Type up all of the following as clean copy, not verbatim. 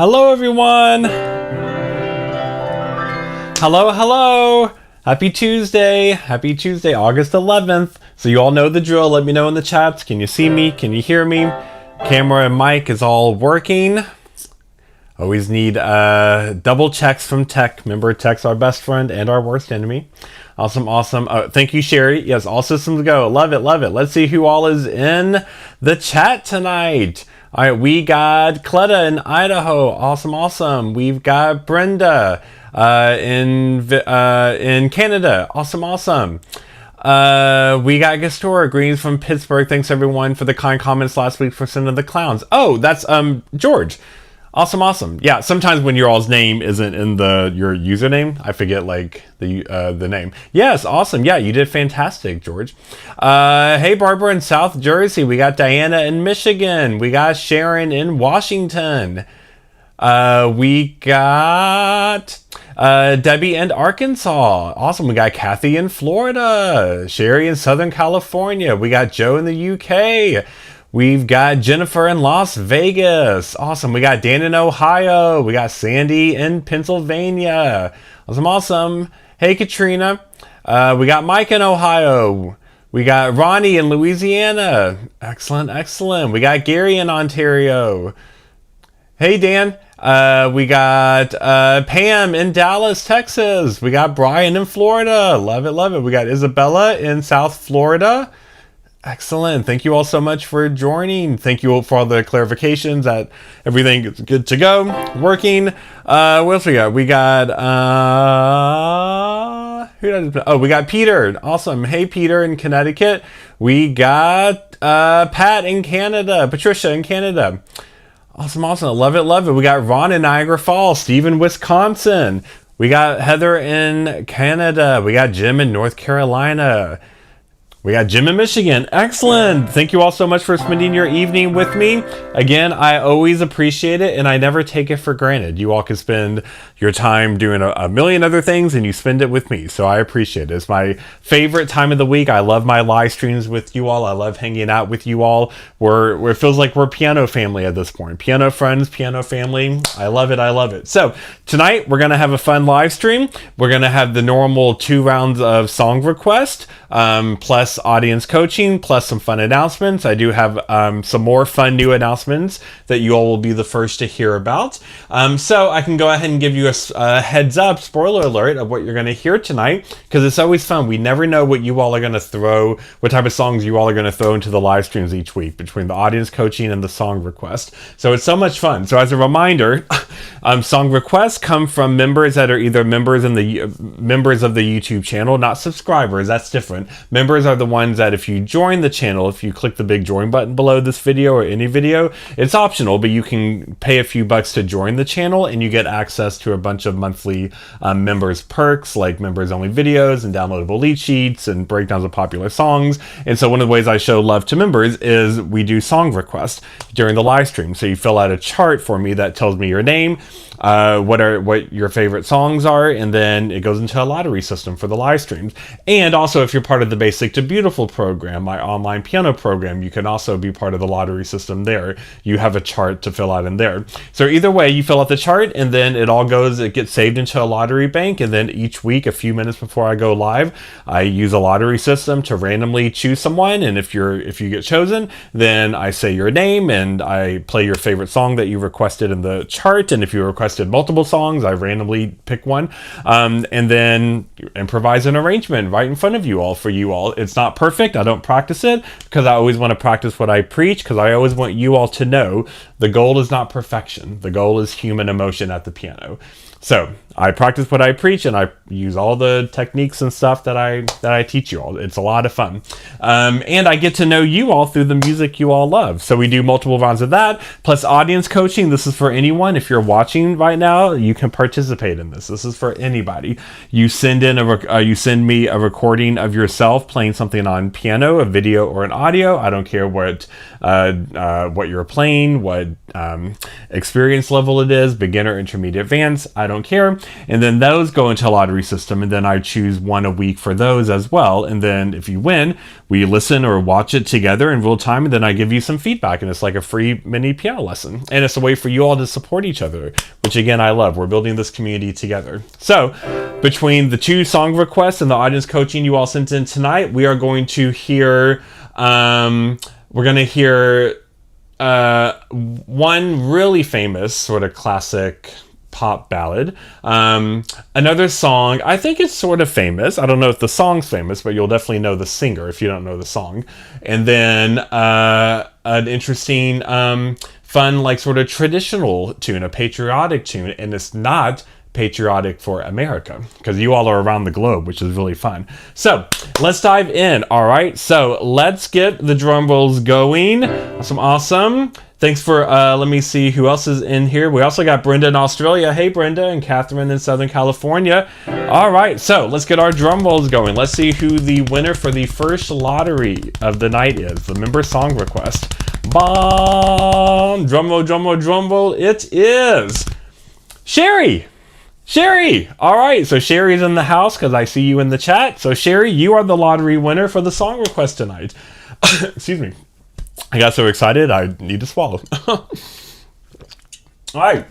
Hello, everyone. Hello. Happy Tuesday, August 11th. So you all know the drill. Let me know in the chats. Can you see me? Can you hear me? Camera and mic is all working. Always need double checks from tech. Remember, tech's our best friend and our worst enemy. Awesome. Thank you, Sherry. Yes, all systems go. Love it. Let's see who all is in the chat tonight. All right, we got Cleta in Idaho. Awesome. We've got Brenda in Canada. Awesome. We got Gastora Greens from Pittsburgh. Thanks everyone for the kind comments last week for sending the clowns. Oh, that's George. Awesome. Yeah, sometimes when your all's name isn't in your username, I forget like the name. Yes, awesome. Yeah, you did fantastic, George. Hey, Barbara in South Jersey. We got Diana in Michigan. We got Sharon in Washington. We got Debbie in Arkansas. Awesome. We got Kathy in Florida. Sherry in Southern California. We got Joe in the UK. We've got Jennifer in Las Vegas. Awesome. We got Dan in Ohio. We got Sandy in Pennsylvania. Awesome. Hey, Katrina. We got Mike in Ohio. We got Ronnie in Louisiana. Excellent. We got Gary in Ontario. Hey, Dan. We got Pam in Dallas, Texas. We got Brian in Florida. Love it. We got Isabella in South Florida. Excellent. Thank you all so much for joining. Thank you all for all the clarifications that everything is good to go. Working. What else we got? We got we got Peter. Awesome. Hey, Peter in Connecticut. We got Pat in Canada. Patricia in Canada. Awesome. Love it. We got Ron in Niagara Falls. Steve in Wisconsin. We got Heather in Canada. We got Jim in North Carolina. We got Jim in Michigan. Excellent. Thank you all so much for spending your evening with me. Again, I always appreciate it and I never take it for granted. You all can spend your time doing a million other things and you spend it with me. So I appreciate it. It's my favorite time of the week. I love my live streams with you all. I love hanging out with you all. It feels like we're piano family at this point. Piano friends, piano family. I love it. So tonight we're going to have a fun live stream. We're going to have the normal 2 rounds of song request, plus audience coaching, plus some fun announcements. I do have some more fun new announcements that you all will be the first to hear about. So I can go ahead and give you a heads up, spoiler alert, of what you're going to hear tonight, because it's always fun. We never know what you all are going to throw, what type of songs you all are going to throw into the live streams each week between the audience coaching and the song request. So it's so much fun. So as a reminder, song requests come from members that are either members of the YouTube channel, not subscribers. That's different. Members are the ones that if you join the channel, if you click the big join button below this video or any video, it's optional, but you can pay a few bucks to join the channel and you get access to a bunch of monthly members perks like members only videos and downloadable lead sheets and breakdowns of popular songs. And so one of the ways I show love to members is we do song requests during the live stream. So you fill out a chart for me that tells me your name, what your favorite songs are, and then it goes into a lottery system for the live streams. And also, if you're part of the Basic to Beautiful program, my online piano program, you can also be part of the lottery system there. You have a chart to fill out in there. So either way, you fill out the chart and then it gets saved into a lottery bank, and then each week, a few minutes before I go live, I use a lottery system to randomly choose someone, and if you get chosen, then I say your name and I play your favorite song that you requested in the chart, and if you requested multiple songs, I randomly pick one, and then improvise an arrangement right in front of you all for you all. It's not perfect. I don't practice it because I always want to practice what I preach, because I always want you all to know the goal is not perfection. The goal is human emotion at the piano. So I practice what I preach, and I use all the techniques and stuff that I teach you all. It's a lot of fun. And I get to know you all through the music you all love. So we do multiple rounds of that, plus audience coaching. This is for anyone. If you're watching right now, you can participate in this. This is for anybody. You send in you send me a recording of yourself playing something on piano, a video, or an audio. I don't care what you're playing, what experience level it is, beginner, intermediate, advanced. I don't care. And then those go into a lottery system, and then I choose one a week for those as well. And then if you win, we listen or watch it together in real time, and then I give you some feedback, and it's like a free mini piano lesson. And it's a way for you all to support each other, which again, I love. We're building this community together. So between the 2 song requests and the audience coaching you all sent in tonight, we are going to hear one really famous sort of classic pop ballad. Another song, I think it's sort of famous. I don't know if the song's famous, but you'll definitely know the singer if you don't know the song. And then an interesting, fun, like sort of traditional tune, a patriotic tune, and it's not patriotic for America because you all are around the globe, which is really fun. So let's dive in. All right, so let's get the drum rolls going. Awesome. Thanks for let me see who else is in here. We also got Brenda in Australia. Hey Brenda, and Catherine in Southern California. All right, so let's get our drum rolls going. Let's see who the winner for the first lottery of the night is, the member song request. Bomb! Drum roll, drum roll, drum roll. It is Sherry. Sherry! All right, so Sherry's in the house because I see you in the chat. So Sherry, you are the lottery winner for the song request tonight. Excuse me. I got so excited, I need to swallow. All right.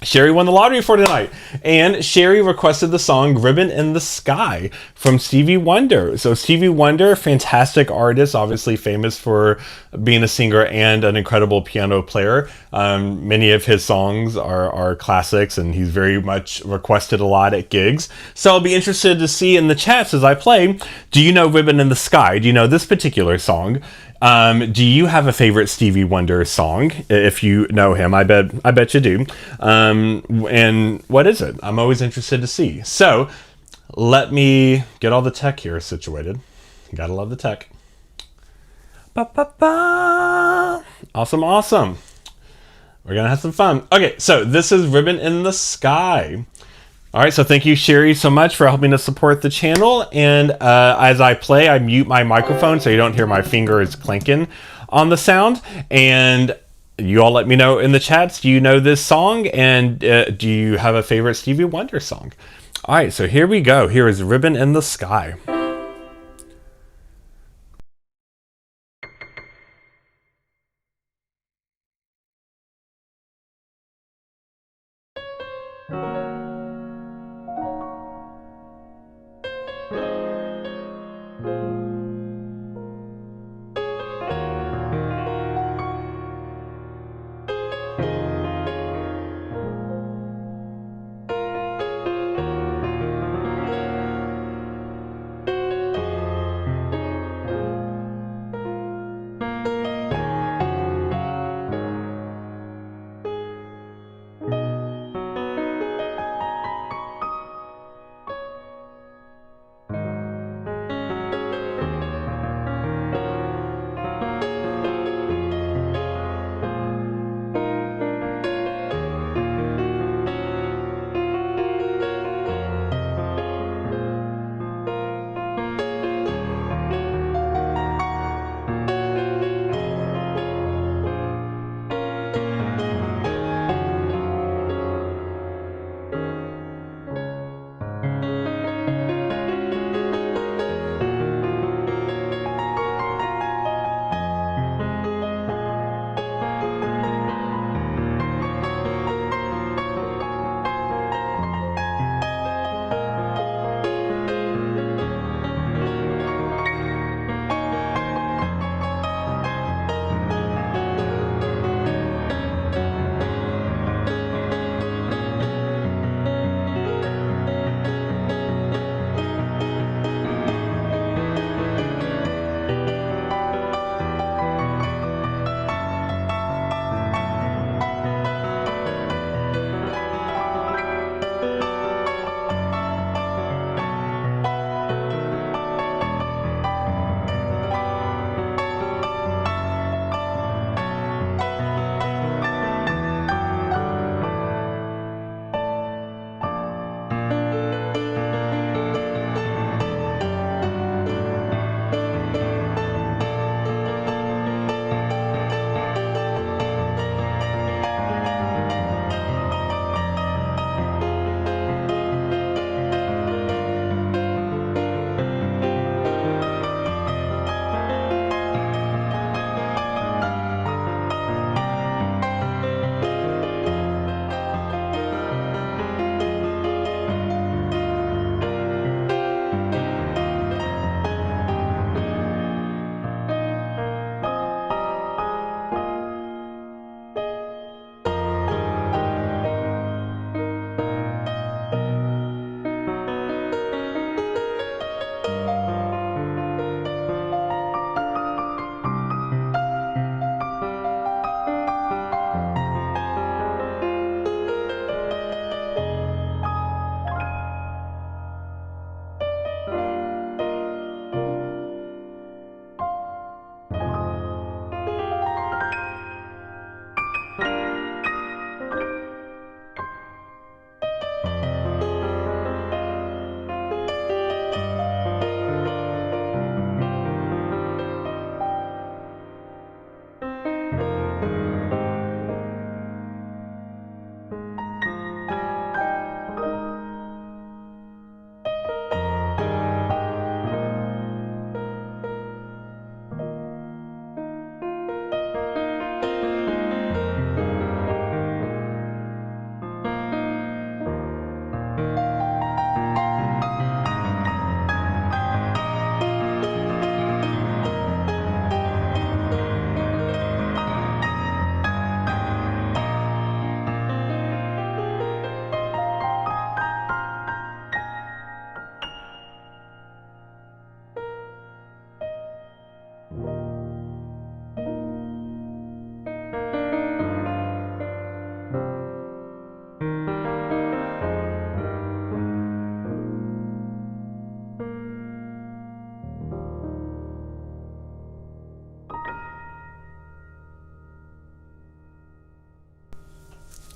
Sherry won the lottery for tonight. And Sherry requested the song Ribbon in the Sky from Stevie Wonder. So Stevie Wonder, fantastic artist, obviously famous for being a singer and an incredible piano player. Many of his songs are classics, and he's very much requested a lot at gigs. So I'll be interested to see in the chats as I play, do you know Ribbon in the Sky? Do you know this particular song? Do you have a favorite Stevie Wonder song? If you know him, I bet you do. And what is it? I'm always interested to see. So let me get all the tech here situated. Gotta love the tech. Ba-ba-ba. Awesome, awesome. We're gonna have some fun. Okay, so this is Ribbon in the Sky. All right, so thank you, Sherry, so much for helping us support the channel. And as I play, I mute my microphone so you don't hear my fingers clanking on the sound. And you all let me know in the chats, do you know this song? And do you have a favorite Stevie Wonder song? All right, so here we go. Here is Ribbon in the Sky.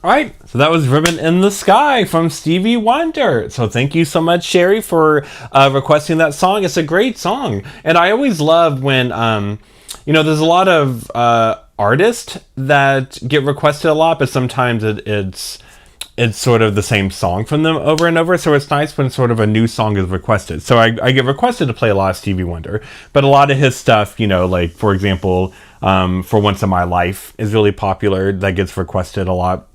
All right, so that was Ribbon in the Sky from Stevie Wonder. So thank you so much, Sherry, for requesting that song. It's a great song. And I always love when, there's a lot of artists that get requested a lot, but sometimes it's sort of the same song from them over and over. So it's nice when sort of a new song is requested. So I get requested to play a lot of Stevie Wonder, but a lot of his stuff, like, for example, For Once in My Life is really popular. That gets requested a lot,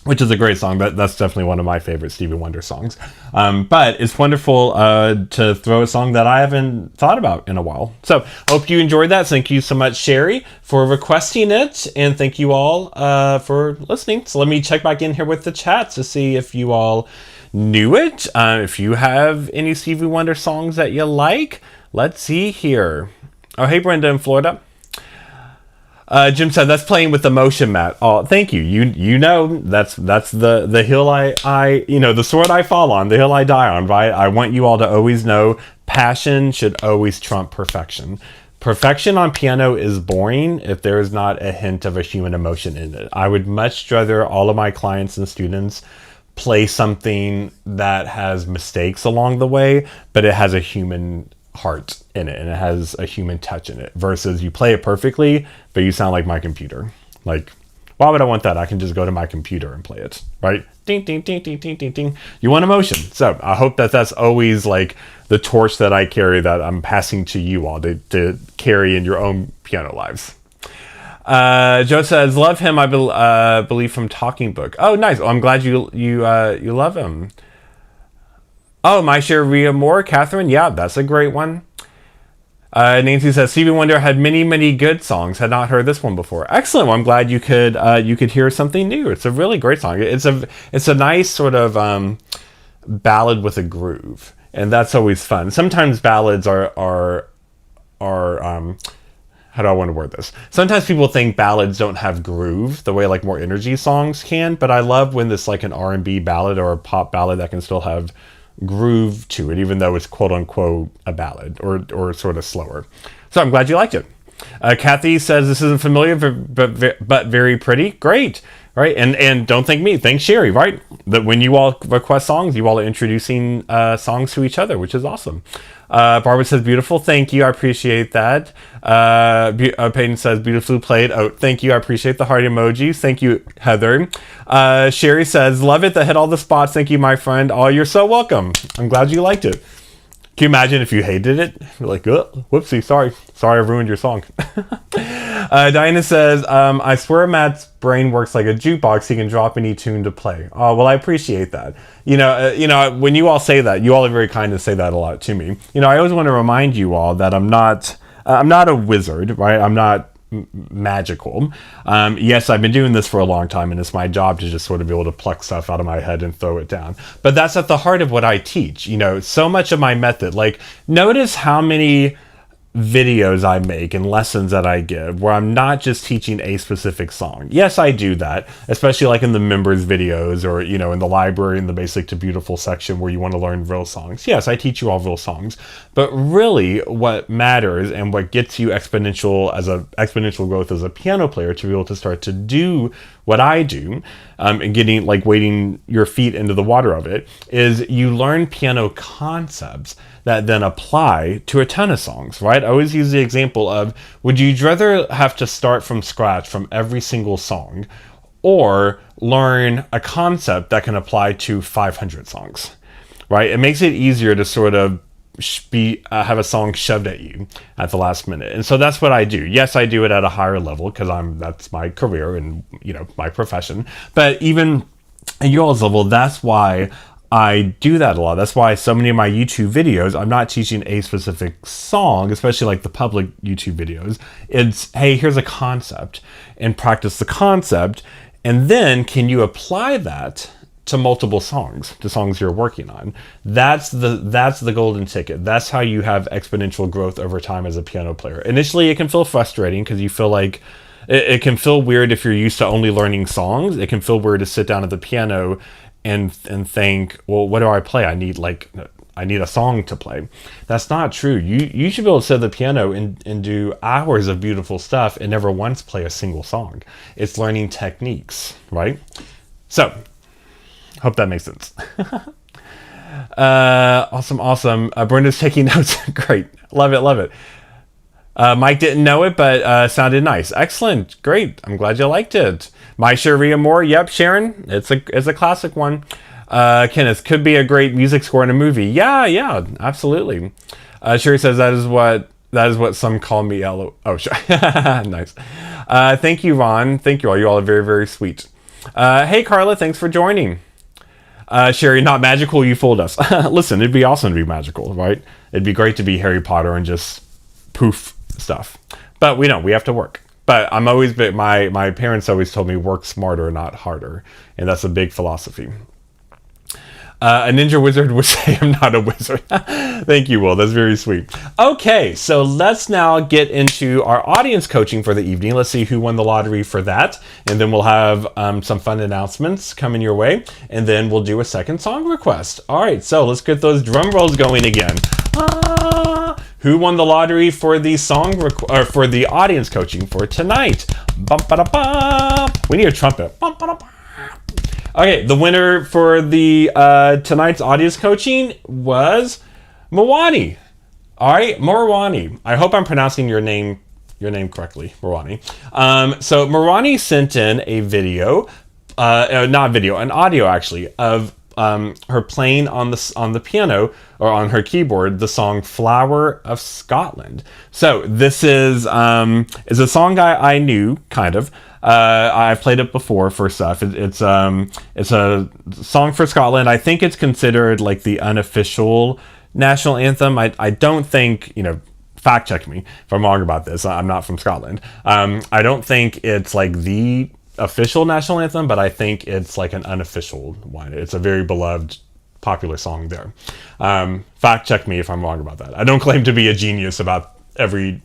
which is a great song. That's definitely one of my favorite Stevie Wonder songs. But it's wonderful to throw a song that I haven't thought about in a while. So hope you enjoyed that. Thank you so much, Sherry, for requesting it. And thank you all for listening. So let me check back in here with the chats to see if you all knew it. If you have any Stevie Wonder songs that you like, let's see here. Oh, hey, Brenda in Florida. Jim said that's playing with emotion, Matt. Oh, thank you. You know that's the hill I the sword I fall on, the hill I die on, right? I want you all to always know passion should always trump perfection. Perfection on piano is boring if there is not a hint of a human emotion in it. I would much rather all of my clients and students play something that has mistakes along the way, but it has a human heart in it and it has a human touch in it, versus you play it perfectly but you sound like my computer. Like, why would I want that? I can just go to my computer and play it, right? Ding ding ding ding ding ding ding. You want emotion. So I hope that's always like the torch that I carry, that I'm passing to you all to carry in your own piano lives. Joe says, love him, I believe, from Talking Book. Oh, nice. Well, I'm glad you love him. Oh, My Sharia Moore, Catherine. Yeah, that's a great one. Nancy says, Stevie Wonder had many, many good songs. Had not heard this one before. Excellent. Well, I'm glad you could hear something new. It's a really great song. It's a nice sort of ballad with a groove, and that's always fun. Sometimes ballads are how do I want to word this? Sometimes people think ballads don't have groove the way like more energy songs can, but I love when this like an R&B ballad or a pop ballad that can still have groove to it, even though it's quote unquote a ballad or sort of slower. So I'm glad you liked it. Kathy says this isn't familiar but very pretty. Great. Right. And don't thank me, thank Sherry, right? That when you all request songs, you all are introducing songs to each other, which is awesome. Barbara says beautiful. Thank you. I appreciate that. Peyton says beautifully played. Oh, thank you. I appreciate the heart emojis. Thank you, Heather. Sherry says love it. That hit all the spots. Thank you, my friend. Oh, you're so welcome. I'm glad you liked it. Can you imagine if you hated it? You're like, oh, whoopsie, sorry I ruined your song. Diana says, I swear Matt's brain works like a jukebox. He can drop any tune to play. Oh, well, I appreciate that. When you all say that, you all are very kind to say that a lot to me. I always want to remind you all that I'm not a wizard, right? I'm not magical. Yes, I've been doing this for a long time, and it's my job to just sort of be able to pluck stuff out of my head and throw it down. But that's at the heart of what I teach. So much of my method, like, notice how many videos I make and lessons that I give where I'm not just teaching a specific song. Yes, I do that, especially like in the members videos or, in the library in the basic to beautiful section where you want to learn real songs. Yes, I teach you all real songs, but really what matters and what gets you exponential growth as a piano player to be able to start to do what I do, and getting like wading your feet into the water of it, is you learn piano concepts that then apply to a ton of songs, right? I always use the example of, would you rather have to start from scratch from every single song, or learn a concept that can apply to 500 songs, right? It makes it easier to sort of have a song shoved at you at the last minute. And so that's what I do. Yes, I do it at a higher level because that's my career and my profession. But even at y'all's level, that's why I do that a lot. That's why so many of my YouTube videos, I'm not teaching a specific song, especially like the public YouTube videos. It's, hey, here's a concept, and practice the concept, and then can you apply that to multiple songs, to songs you're working on? That's the golden ticket. That's how you have exponential growth over time as a piano player. Initially, it can feel frustrating because you feel like it can feel weird if you're used to only learning songs. It can feel weird to sit down at the piano and think, well, what do I play? I need a song to play. That's not true. You should be able to sit at the piano and do hours of beautiful stuff and never once play a single song. It's learning techniques, right? So, hope that makes sense. Awesome. Brenda's taking notes. Great. Love it. Mike didn't know it, but sounded nice. Excellent. Great. I'm glad you liked it. My Sharia Moore. Yep, Sharon. It's a classic one. Kenneth, could be a great music score in a movie. Yeah, absolutely. Sherry says that is what some call me. Oh, sure. Nice. Thank you, Ron. Thank you all. You all are very, very sweet. Hey, Carla. Thanks for joining. Sherry, not magical. You fooled us. Listen, it'd be awesome to be magical, right? It'd be great to be Harry Potter and just poof stuff. But we don't. We have to work. But I'm always my parents always told me work smarter, not harder, and that's a big philosophy. A ninja wizard would say I'm not a wizard. Thank you, Will. That's very sweet. Okay, so let's now get into our audience coaching for the evening. Let's see who won the lottery for that. And then we'll have some fun announcements coming your way. And then we'll do a second song request. All right, so let's get those drum rolls going again. Who won the lottery for the or for the audience coaching for tonight? We need a trumpet. Okay, the winner for the tonight's audience coaching was Mawani. All right, Mawani. I hope I'm pronouncing your name correctly, Mawani. So Mawani sent in a video, an audio actually, of her playing on the piano or on her keyboard the song "Flower of Scotland." So this is a song I knew kind of. I've played it before for stuff. It's a song for Scotland. I think it's considered like the unofficial national anthem. I don't think, fact check me if I'm wrong about this. I'm not from Scotland. I don't think it's like the official national anthem, but I think it's like an unofficial one. It's a very beloved, popular song there. Fact check me if I'm wrong about that. I don't claim to be a genius about every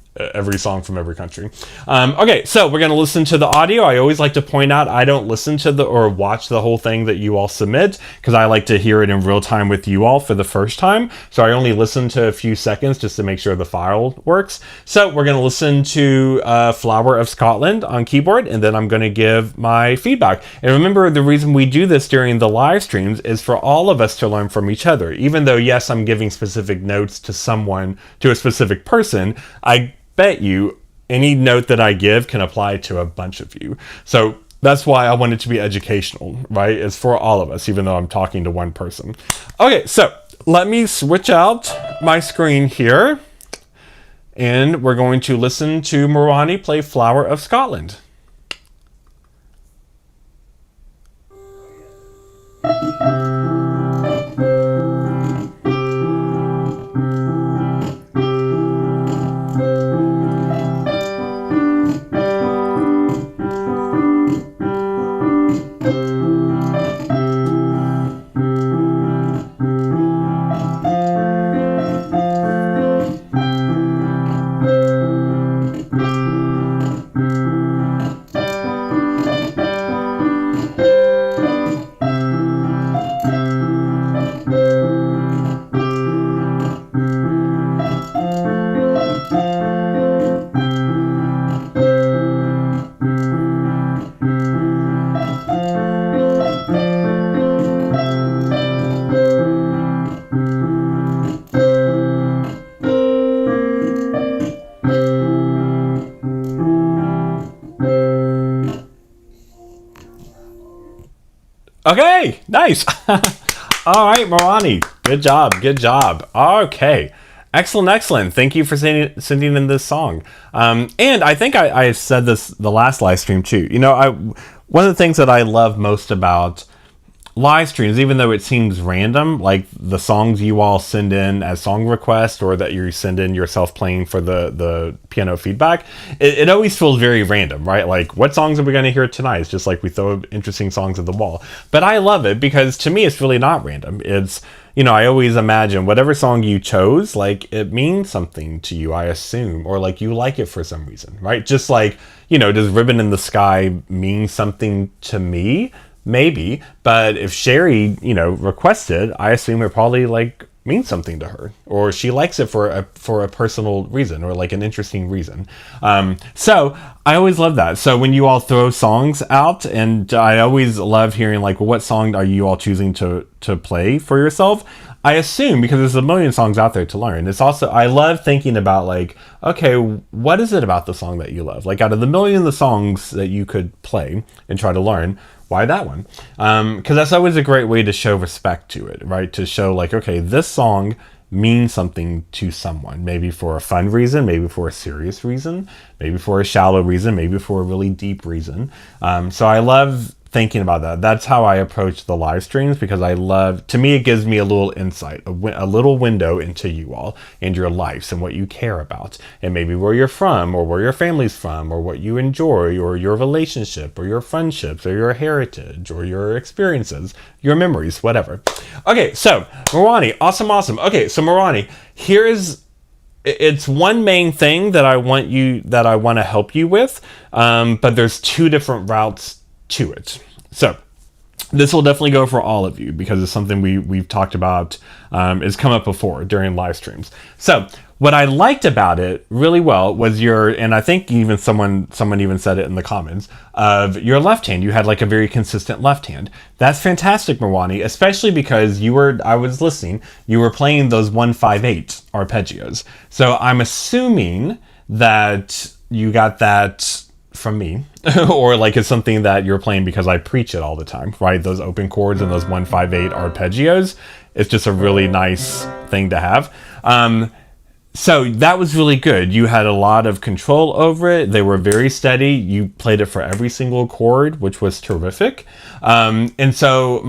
song from every country. Okay, so we're going to listen to the audio. I always like to point out I don't listen to or watch the whole thing that you all submit because I like to hear it in real time with you all for the first time. So I only listen to a few seconds just to make sure the file works. So we're going to listen to Flower of Scotland on keyboard, and then I'm going to give my feedback. And remember, the reason we do this during the live streams is for all of us to learn from each other. Even though, yes, I'm giving specific notes to a specific person, I bet you any note that I give can apply to a bunch of you. So that's why I want it to be educational, right? It's for all of us, even though I'm talking to one person. Okay, so let me switch out my screen here. And we're going to listen to Mawani play Flower of Scotland. Okay, nice. All right, Mawani, good job. Okay, excellent. Thank you for sending in this song. And I think I said this the last live stream too. One of the things that I love most about live streams, even though it seems random, like the songs you all send in as song requests or that you send in yourself playing for the piano feedback, it always feels very random, right? Like, what songs are we going to hear tonight? It's just like we throw interesting songs at the wall. But I love it because to me, it's really not random. It's, I always imagine whatever song you chose, like, it means something to you, I assume, or like you like it for some reason, right? Just like, does Ribbon in the Sky mean something to me? Maybe, but if Sherry, requested, I assume it probably means something to her, or she likes it for a personal reason, or like an interesting reason. So I always love that. So when you all throw songs out, and I always love hearing like, well, what song are you all choosing to play for yourself? I assume because there's a million songs out there to learn. It's also, I love thinking about like, okay, what is it about the song that you love? Like out of the million of the songs that you could play and try to learn, why that one? Because that's always a great way to show respect to it, right? To show like, okay, this song means something to someone, maybe for a fun reason, maybe for a serious reason, maybe for a shallow reason, maybe for a really deep reason. So I love thinking about that. That's how I approach the live streams, because I love, to me, it gives me a little insight, a little window into you all and your lives and what you care about, and maybe where you're from, or where your family's from, or what you enjoy, or your relationship, or your friendships, or your heritage, or your experiences, your memories, whatever. Okay, so Marani, awesome. Okay, so Marani, it's one main thing that I want to help you with, but there's two different routes to it. So this will definitely go for all of you, because it's something we've talked about, has come up before during live streams. So what I liked about it really well was and I think even someone even said it in the comments, of your left hand. You had like a very consistent left hand. That's fantastic, Marwani, especially because I was listening, you were playing those 1-5-8 arpeggios. So I'm assuming that you got that from me, or like it's something that you're playing because I preach it all the time, right? Those open chords and those 1-5-8 arpeggios. It's just a really nice thing to have. So that was really good. You had a lot of control over it. They were very steady. You played it for every single chord, which was terrific. And so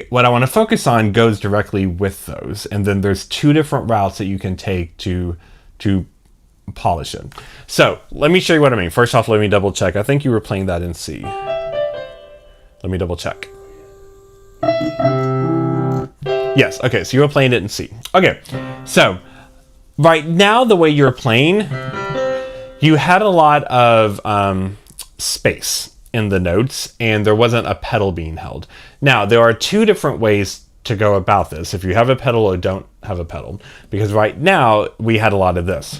what I want to focus on goes directly with those. And then there's two different routes that you can take to polish it. So let me show you what I mean. First off, let me double check. I think you were playing that in C. Let me double check. Yes, okay, so you were playing it in C. Okay, so right now the way you're playing, you had a lot of space in the notes, and there wasn't a pedal being held. Now, there are two different ways to go about this, if you have a pedal or don't have a pedal, because right now we had a lot of this.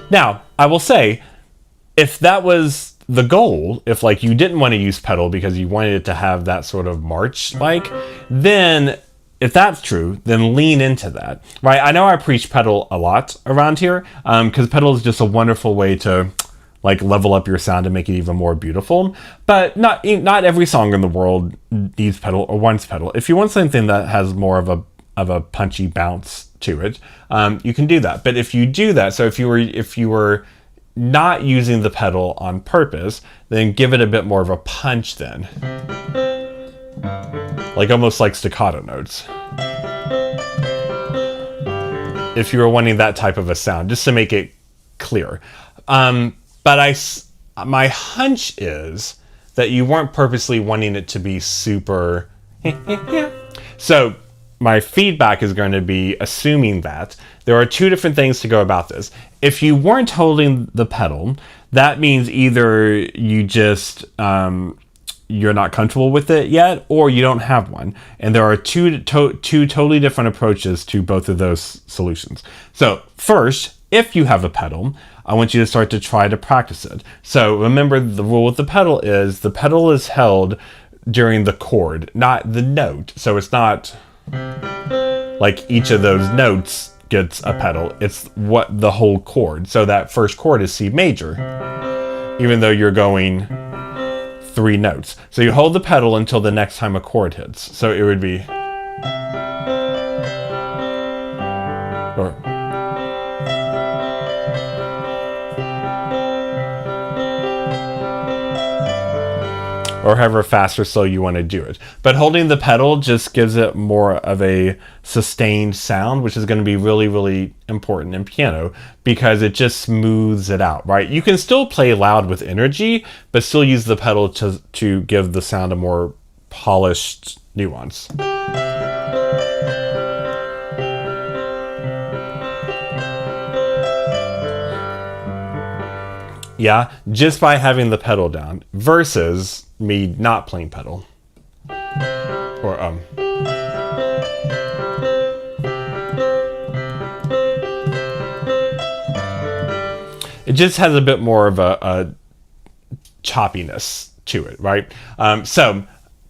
Now, I will say, if that was the goal, if like you didn't want to use pedal because you wanted it to have that sort of march then if that's true, then lean into that, right? I know I preach pedal a lot around here, because pedal is just a wonderful way to like level up your sound and make it even more beautiful. But not every song in the world needs pedal or wants pedal. If you want something that has more of a punchy bounce to it, you can do that. But if you do that, so if you were not using the pedal on purpose, then give it a bit more of a punch then. Like almost like staccato notes. If you were wanting that type of a sound, just to make it clear. But my hunch is that you weren't purposely wanting it to be super. So my feedback is going to be assuming that there are two different things to go about this. If you weren't holding the pedal, that means either you just you're not comfortable with it yet, or you don't have one. And there are two totally different approaches to both of those solutions. So first, if you have a pedal, I want you to start to try to practice it. So remember, the rule with the pedal is held during the chord, not the note. So it's not like each of those notes gets a pedal. It's what the whole chord. So that first chord is C major, even though you're going 3 notes. So you hold the pedal until the next time a chord hits. So it would be, or however fast or slow you want to do it. But holding the pedal just gives it more of a sustained sound, which is going to be really, really important in piano, because it just smooths it out, right? You can still play loud with energy, but still use the pedal to give the sound a more polished nuance. Yeah, just by having the pedal down versus me not playing pedal. Or just has a bit more of a choppiness to it, right? So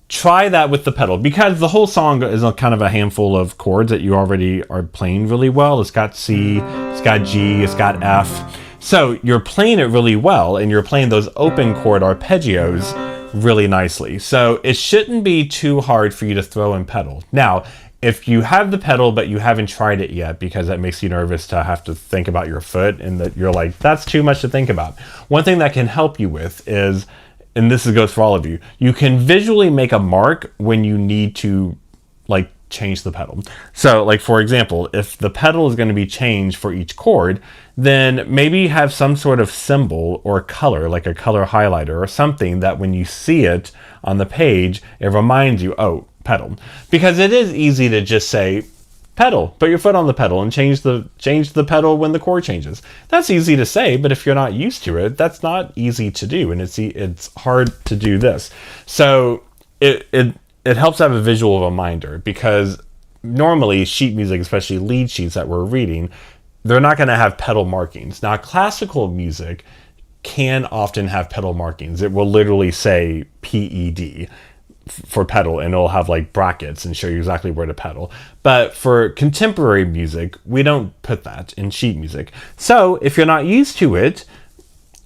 try that with the pedal, because the whole song is a kind of a handful of chords that you already are playing really well. It's got C, it's got G, it's got F. So you're playing it really well, and you're playing those open chord arpeggios really nicely. So it shouldn't be too hard for you to throw in pedal. Now, if you have the pedal but you haven't tried it yet because that makes you nervous to have to think about your foot, and that you're like, that's too much to think about, one thing that can help you with is, and this goes for all of you, you can visually make a mark when you need to like change the pedal. So like, for example, if the pedal is going to be changed for each chord, then maybe have some sort of symbol or color, like a color highlighter or something, that when you see it on the page, it reminds you, oh, pedal. Because it is easy to just say pedal, put your foot on the pedal and change the pedal when the chord changes. That's easy to say, but if you're not used to it, that's not easy to do, and it's hard to do this. So it helps have a visual reminder, because normally sheet music, especially lead sheets that we're reading, they're not going to have pedal markings. Now, classical music can often have pedal markings. It will literally say PED for pedal, and it'll have like brackets and show you exactly where to pedal. But for contemporary music, we don't put that in sheet music. So if you're not used to it,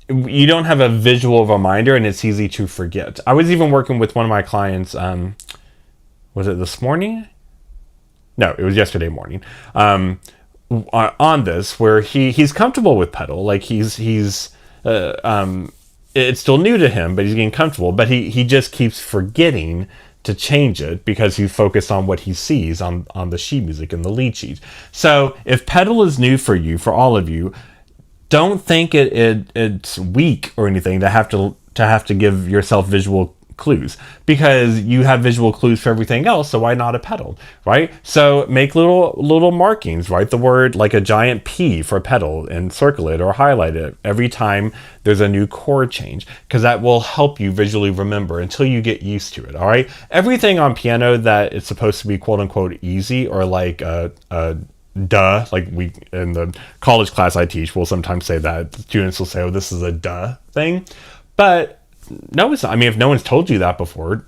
you don't have a visual reminder, and it's easy to forget. I was even working with one of my clients, was it this morning? No, it was yesterday morning, on this, where he's comfortable with pedal. Like it's still new to him, but he's getting comfortable, but he just keeps forgetting to change it because he's focused on what he sees on the sheet music and the lead sheet. So if pedal is new for you, for all of you, don't think it's weak or anything to have to give yourself visual clues, because you have visual clues for everything else, so why not a pedal, right? So make little markings, write the word like a giant P for pedal and circle it or highlight it every time there's a new chord change, because that will help you visually remember until you get used to it. All right, everything on piano that is supposed to be quote unquote easy, or like duh, like we in the college class I teach, we'll sometimes say that students will say, oh, this is a duh thing, but no, it's not. I mean, if no one's told you that before,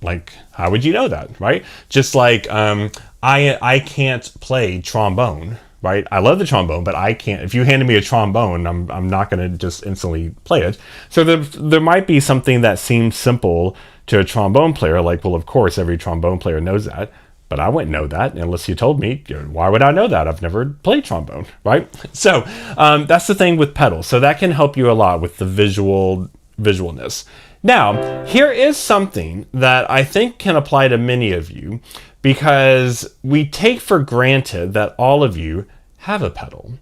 like, how would you know that, right? Just like I can't play trombone, right? I love the trombone, but I can't. If you handed me a trombone, I'm not going to just instantly play it. So there might be something that seems simple to a trombone player, like, well, of course, every trombone player knows that. But I wouldn't know that unless you told me. Why would I know that? I've never played trombone, right? So that's the thing with pedals. So that can help you a lot with the visualness. Now, here is something that I think can apply to many of you, because we take for granted that all of you have a pedal.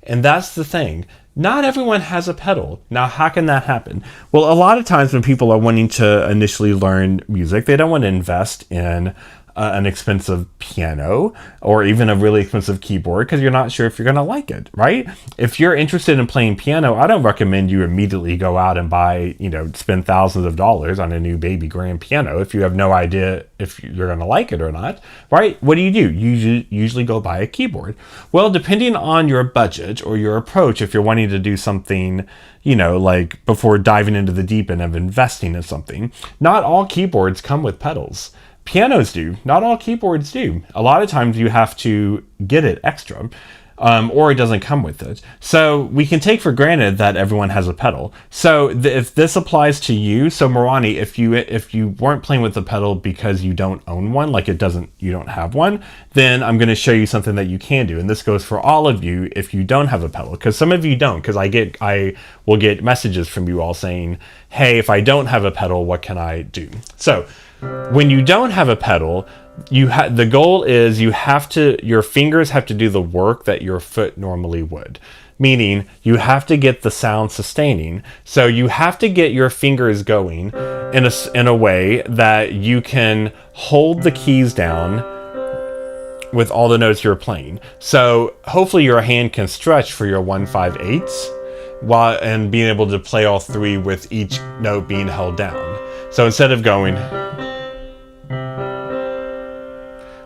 And that's the thing. Not everyone has a pedal. Now, how can that happen? Well, a lot of times when people are wanting to initially learn music, they don't want to invest in an expensive piano or even a really expensive keyboard, because you're not sure if you're going to like it, right? If you're interested in playing piano, I don't recommend you immediately go out and buy, spend thousands of dollars on a new baby grand piano if you have no idea if you're going to like it or not, right? What do? You usually go buy a keyboard. Well, depending on your budget or your approach, if you're wanting to do something, like before diving into the deep end of investing in something, not all keyboards come with pedals. Pianos do. Not all keyboards do. A lot of times you have to get it extra, or it doesn't come with it. So we can take for granted that everyone has a pedal. So if this applies to you, so Marani, if you weren't playing with the pedal because you don't own one, like you don't have one, then I'm going to show you something that you can do. And this goes for all of you if you don't have a pedal, because some of you don't, because I will get messages from you all saying, hey, if I don't have a pedal, what can I do? So when you don't have a pedal, the goal is your fingers have to do the work that your foot normally would. Meaning you have to get the sound sustaining. So you have to get your fingers going in a way that you can hold the keys down with all the notes you're playing. So hopefully your hand can stretch for your 1, 5, 8s and being able to play all three with each note being held down. So instead of going,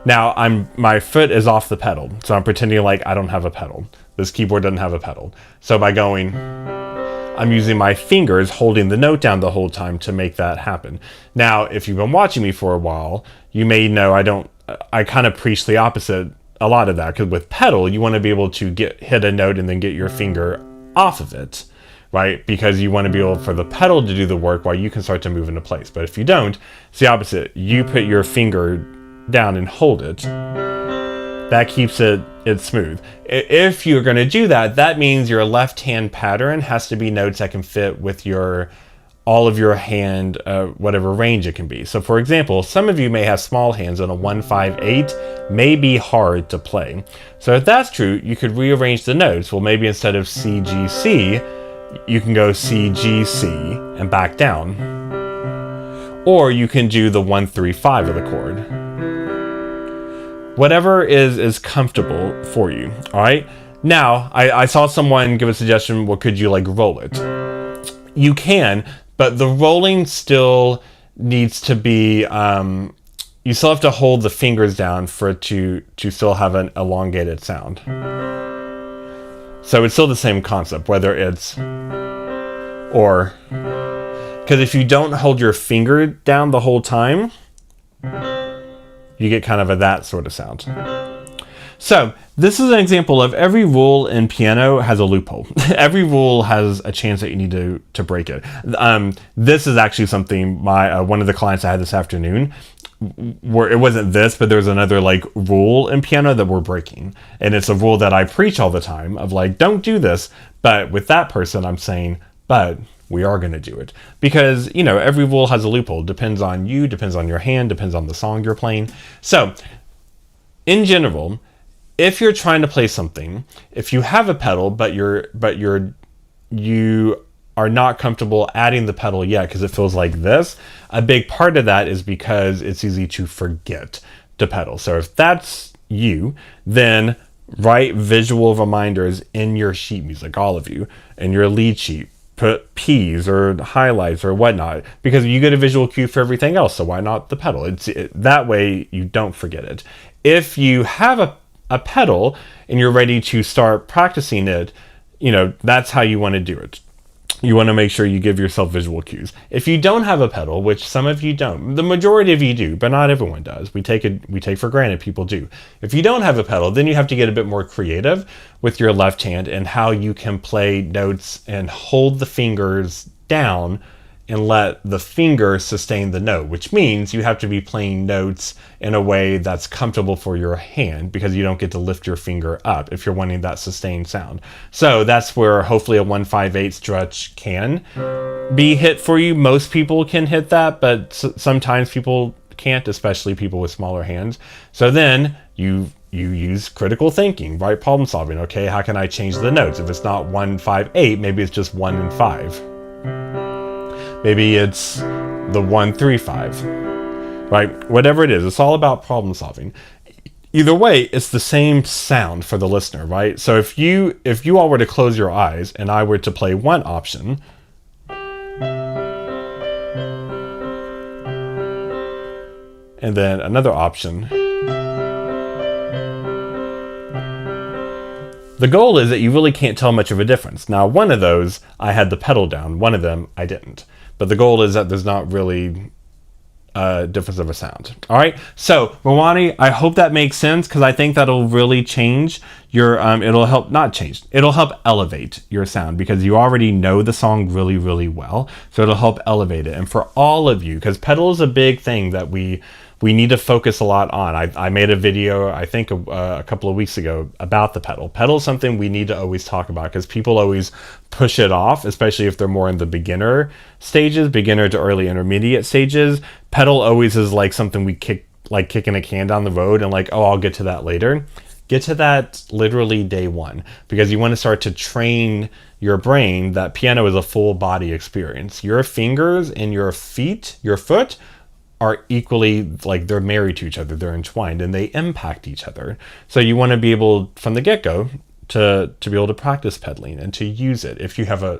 Now my foot is off the pedal, so I'm pretending like I don't have a pedal. This keyboard doesn't have a pedal. So by going, I'm using my fingers holding the note down the whole time to make that happen. Now, if you've been watching me for a while, you may know I kind of preach the opposite a lot of that, because with pedal, you want to be able to hit a note and then get your finger off of it, right? Because you want to be able for the pedal to do the work while you can start to move into place. But if you don't, it's the opposite. You put your finger down and hold it. That keeps it smooth. If you're going to do that, that means your left hand pattern has to be notes that can fit with all of your hand, whatever range it can be. So for example, some of you may have small hands, and a 1-5-8 may be hard to play. So if that's true, you could rearrange the notes. Well, maybe instead of C, G, C, you can go C, G, C and back down. Or you can do the 1-3-5 of the chord. Whatever is comfortable for you, all right? Now, I saw someone give a suggestion, well, could you like roll it? You can, but the rolling still needs to be, you still have to hold the fingers down for it to still have an elongated sound. So it's still the same concept, whether it's or, because if you don't hold your finger down the whole time, you get kind of that sort of sound. So this is an example of every rule in piano has a loophole. Every rule has a chance that you need to break it. This is actually something one of the clients I had this afternoon, where it wasn't this, but there's another like rule in piano that we're breaking. And it's a rule that I preach all the time of like, don't do this. But with that person, I'm saying, but we are going to do it, because every rule has a loophole. Depends on you, depends on your hand, depends on the song you're playing. So in general, if you're trying to play something, if you have a pedal, but you are not comfortable adding the pedal yet because it feels like this, a big part of that is because it's easy to forget to pedal. So if that's you, then write visual reminders in your sheet music, all of you, in your lead sheet. Put P's or highlights or whatnot, because you get a visual cue for everything else. So why not the pedal? That way you don't forget it. If you have a pedal and you're ready to start practicing it, that's how you want to do it. You want to make sure you give yourself visual cues. If you don't have a pedal, which some of you don't, the majority of you do, but not everyone does. We take for granted people do. If you don't have a pedal, then you have to get a bit more creative with your left hand and how you can play notes and hold the fingers down and let the finger sustain the note, which means you have to be playing notes in a way that's comfortable for your hand, because you don't get to lift your finger up if you're wanting that sustained sound. So that's where hopefully a 1-5-8 stretch can be hit for you. Most people can hit that, but sometimes people can't, especially people with smaller hands. So then you use critical thinking, right? Problem solving. Okay, how can I change the notes? If it's not 1-5-8, maybe it's just 1 and 5. Maybe it's the 1-3-5, right? Whatever it is, it's all about problem solving. Either way, it's the same sound for the listener, right? So if you all were to close your eyes and I were to play one option, and then another option, the goal is that you really can't tell much of a difference. Now, one of those, I had the pedal down. One of them, I didn't. But the goal is that there's not really a difference of a sound. All right. So, Rwani, I hope that makes sense, because I think that'll really change your, it'll help elevate your sound, because you already know the song really, really well. So it'll help elevate it. And for all of you, because pedal is a big thing that we need to focus a lot on. I made a video, I think a couple of weeks ago, about the pedal. Pedal is something we need to always talk about, because people always push it off, especially if they're more in the beginner stages, beginner to early intermediate stages. Pedal always is like something we kicking a can down the road and like, oh, I'll get to that later. Get to that literally day one, because you want to start to train your brain that piano is a full body experience. Your fingers and your foot are equally, like, they're married to each other, they're entwined, and they impact each other. So you want to be able, from the get-go, to be able to practice pedaling and to use it if you have a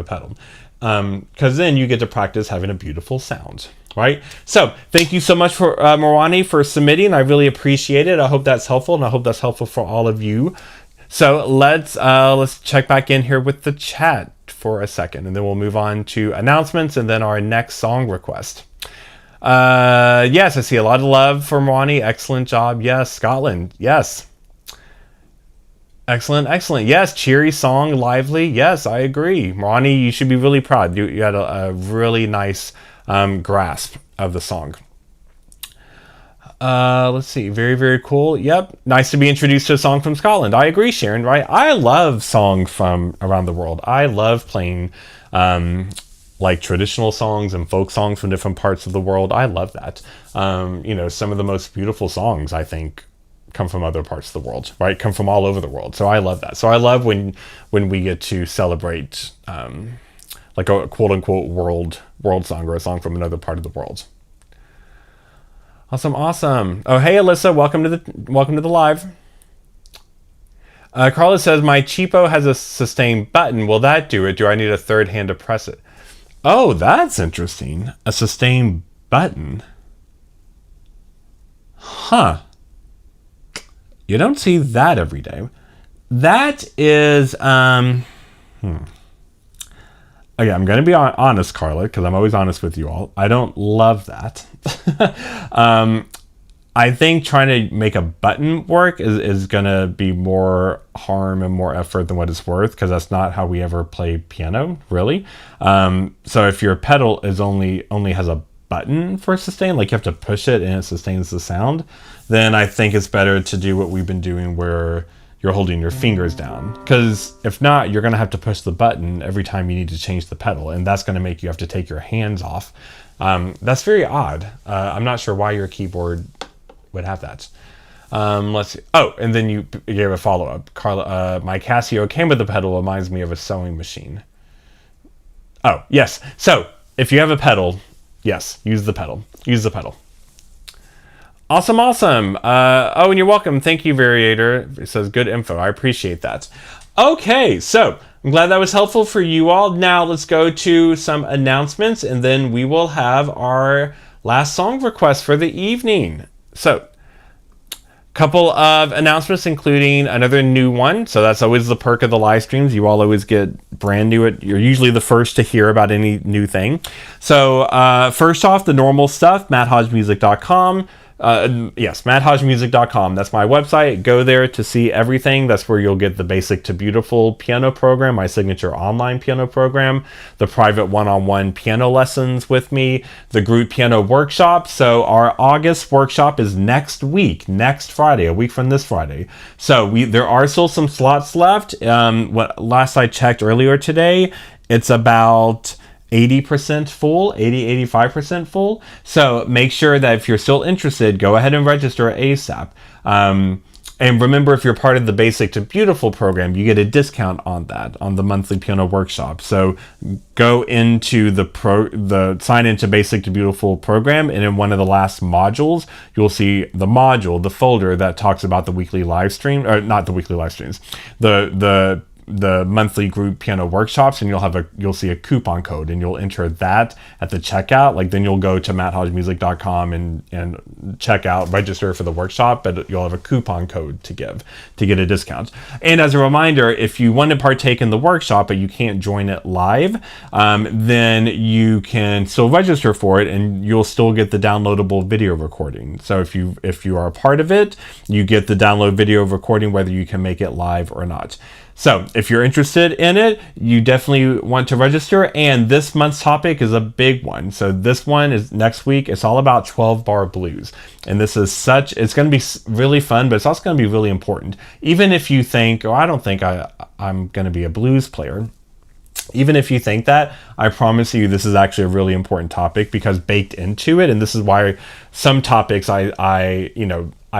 pedal, because then you get to practice having a beautiful sound. Right? So thank you so much for Morani for submitting. I really appreciate it. I hope that's helpful, and I hope that's helpful for all of you. So let's check back in here with the chat for a second, and then we'll move on to announcements and then our next song request. Yes, I see a lot of love for Morani. Excellent job. Yes, Scotland. Yes. Excellent, excellent. Yes, cheery song, lively. Yes, I agree. Morani, you should be really proud. You had a really nice grasp of the song. Let's see. Very, very cool. Yep. Nice to be introduced to a song from Scotland. I agree, Sharon, right? I love songs from around the world. I love playing like traditional songs and folk songs from different parts of the world. I love that. Some of the most beautiful songs, I think, come from other parts of the world, right? Come from all over the world. So I love that. So I love when we get to celebrate like a quote unquote world song or a song from another part of the world. Awesome. Oh, hey, Alyssa, welcome to the live. Carla says, my cheapo has a sustain button. Will that do it? Do I need a third hand to press it? Oh, that's interesting. A sustain button. Huh. You don't see that every day. That is, Okay, I'm going to be honest, Carla, because I'm always honest with you all. I don't love that. I think trying to make a button work is going to be more harm and more effort than what it's worth, because that's not how we ever play piano, really. So if your pedal only has a button for sustain, like you have to push it and it sustains the sound, then I think it's better to do what we've been doing where you're holding your fingers down, because if not, you're going to have to push the button every time you need to change the pedal, and that's going to make you have to take your hands off. That's very odd. I'm not sure why your keyboard would have that. Let's see. Oh, and then you gave a follow-up. Carla, my Casio came with the pedal, reminds me of a sewing machine. Oh, yes. So if you have a pedal, yes, use the pedal. Awesome. And you're welcome. Thank you, Variator. It says good info. I appreciate that. Okay, so I'm glad that was helpful for you all. Now let's go to some announcements, and then we will have our last song request for the evening. So, couple of announcements, including another new one. So that's always the perk of the live streams. You all always get brand new. You're usually the first to hear about any new thing. So first off, the normal stuff, matthodgemusic.com. Yes, matthodgemusic.com. That's my website. Go there to see everything. That's where you'll get the Basic to Beautiful piano program, my signature online piano program, the private one-on-one piano lessons with me, the group piano workshop. So our August workshop is next Friday, a week from this Friday. So there are still some slots left. Last I checked earlier today, it's about 80% full, 85% full. So make sure that if you're still interested, go ahead and register ASAP. And remember, if you're part of the Basic to Beautiful program, you get a discount on that, on the monthly piano workshop. So go into the sign into Basic to Beautiful program, and in one of the last modules, you'll see the folder that talks about the weekly live stream, or not the weekly live streams, the monthly group piano workshops, and you'll see a coupon code, and you'll enter that at the checkout. Then you'll go to matthodgemusic.com and check out, register for the workshop, but you'll have a coupon code to get a discount. And as a reminder, if you want to partake in the workshop but you can't join it live, then you can still register for it, and you'll still get the downloadable video recording. So if you are a part of it, you get the download video recording whether you can make it live or not. So if you're interested in it, you definitely want to register. And this month's topic is a big one. So this one is next week. It's all about 12-bar blues. And this is it's going to be really fun, but it's also going to be really important. Even if you think, I don't think I'm going to be a blues player. Even if you think that, I promise you this is actually a really important topic, because baked into it, and this is why some topics I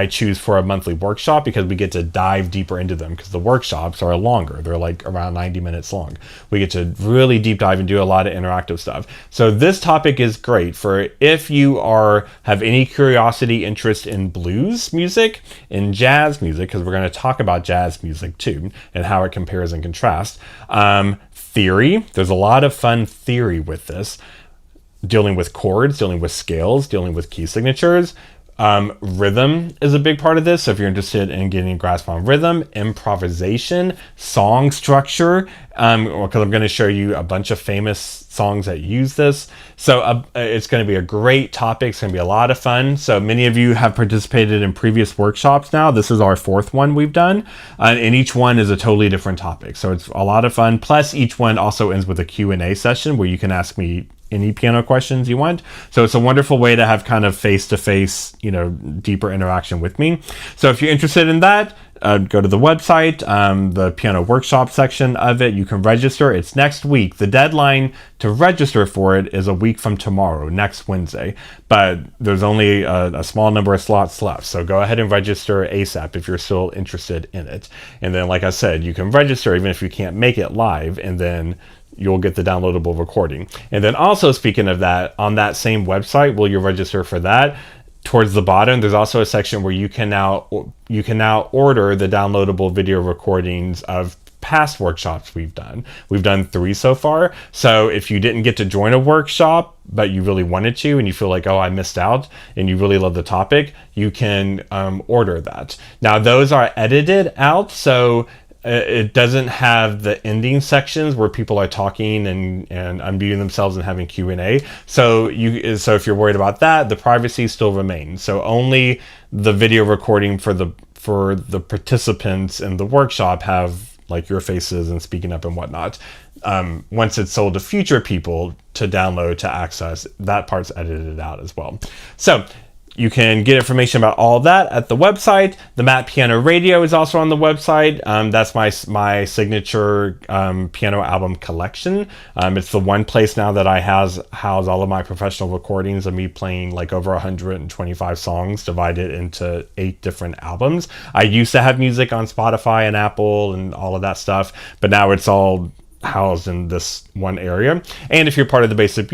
choose for a monthly workshop, because we get to dive deeper into them, because the workshops are longer. They're like around 90 minutes long. We get to really deep dive and do a lot of interactive stuff. So this topic is great for if you have any curiosity, interest in blues music, in jazz music, because we're going to talk about jazz music too, and how it compares and contrasts. Theory. There's a lot of fun theory with this. dealing with chords, dealing with scales, dealing with key signatures. Rhythm is a big part of this. So if you're interested in getting a grasp on rhythm, improvisation, song structure, because I'm going to show you a bunch of famous songs that use this. So it's going to be a great topic. It's going to be a lot of fun. So many of you have participated in previous workshops now. This is our 4th one we've done. And each one is a totally different topic. So it's a lot of fun. Plus each one also ends with a Q&A session where you can ask me any piano questions you want. So it's a wonderful way to have kind of face-to-face, deeper interaction with me. So if you're interested in that, go to the website, the piano workshop section of it. You can register. It's next week. The deadline to register for it is a week from tomorrow, next Wednesday. But there's only a small number of slots left. So go ahead and register ASAP if you're still interested in it. And then, like I said, you can register even if you can't make it live, and then you'll get the downloadable recording. And then also, speaking of that, on that same website, will you register for that? Towards the bottom, there's also a section where you can now order the downloadable video recordings of past workshops we've done. We've done 3 so far. So if you didn't get to join a workshop, but you really wanted to, and you feel like, oh, I missed out, and you really love the topic, you can order that. Now, those are edited out, so it doesn't have the ending sections where people are talking and unmuting themselves and having Q&A. So if you're worried about that, the privacy still remains. So only the video recording for the participants in the workshop have like your faces and speaking up and whatnot. Once it's sold to future people to download, to access, that part's edited out as well. So you can get information about all of that at the website. The Matt Piano Radio is also on the website. That's my signature piano album collection. It's the one place now that I house all of my professional recordings of me playing like over 125 songs divided into 8 different albums. I used to have music on Spotify and Apple and all of that stuff, but now it's all housed in this one area. And if you're part of the Basic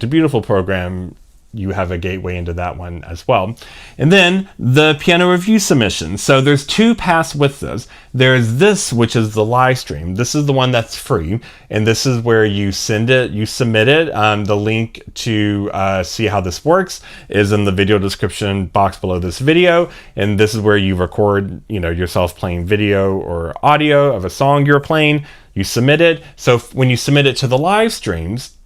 to Beautiful program, you have a gateway into that one as well. And then the piano review submission. So there's 2 paths with this. There's this, which is the live stream. This is the one that's free. And this is where you submit it. The link to see how this works is in the video description box below this video. And this is where you record, yourself playing video or audio of a song you're playing. You submit it. So when you submit it to the live streams,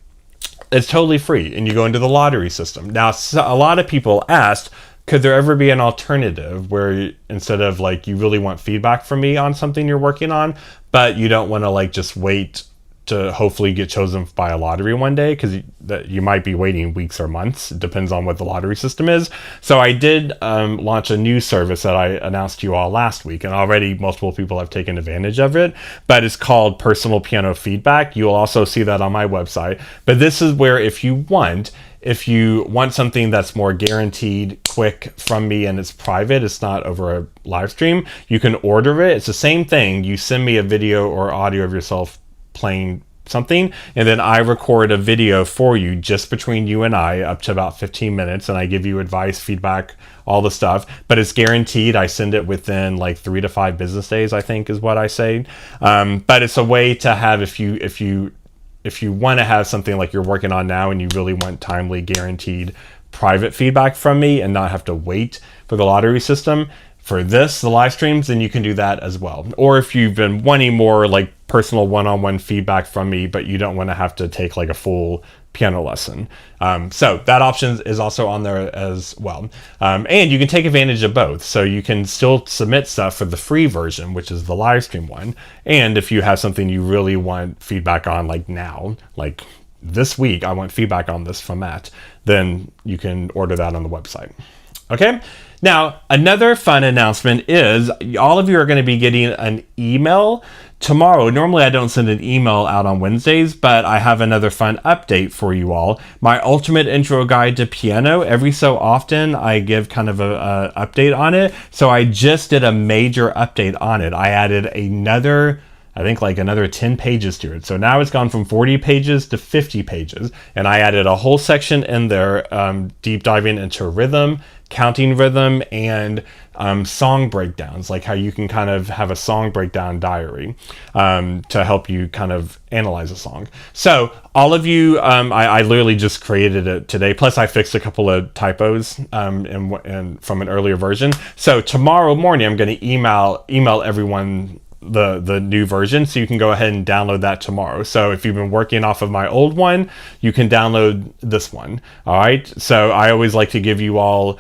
it's totally free, and you go into the lottery system. Now, a lot of people asked, could there ever be an alternative where instead of like you really want feedback from me on something you're working on, but you don't want to like just wait to hopefully get chosen by a lottery one day, because you might be waiting weeks or months. It depends on what the lottery system is. So I did launch a new service that I announced to you all last week, and already multiple people have taken advantage of it, but it's called Personal Piano Feedback. You'll also see that on my website. But this is where if you want something that's more guaranteed, quick from me, and it's private, it's not over a live stream, you can order it. It's the same thing. You send me a video or audio of yourself playing something, and then I record a video for you just between you and I up to about 15 minutes, and I give you advice, feedback, all the stuff, but it's guaranteed. I send it within like 3 to 5 business days, I think is what I say. But it's a way to have, if you want to have something like you're working on now and you really want timely, guaranteed private feedback from me and not have to wait for the lottery system for the live streams, then you can do that as well. Or if you've been wanting more like personal one-on-one feedback from me, but you don't want to have to take like a full piano lesson. So that option is also on there as well. And you can take advantage of both. So you can still submit stuff for the free version, which is the live stream one. And if you have something you really want feedback on, like now, like this week, I want feedback on this from Matt, then you can order that on the website. Okay. Now, another fun announcement is all of you are going to be getting an email tomorrow. Normally, I don't send an email out on Wednesdays, but I have another fun update for you all. My ultimate intro guide to piano. Every so often, I give kind of a update on it. So I just did a major update on it. I added another I think like another 10 pages to it. So now it's gone from 40 pages to 50 pages. And I added a whole section in there, deep diving into rhythm, counting rhythm, and song breakdowns, like how you can kind of have a song breakdown diary to help you kind of analyze a song. So all of you, I literally just created it today. Plus I fixed a couple of typos and from an earlier version. So tomorrow morning, I'm going to email everyone the new version, so you can go ahead and download that tomorrow. So if you've been working off of my old one, you can download this one. All right, so I always like to give you all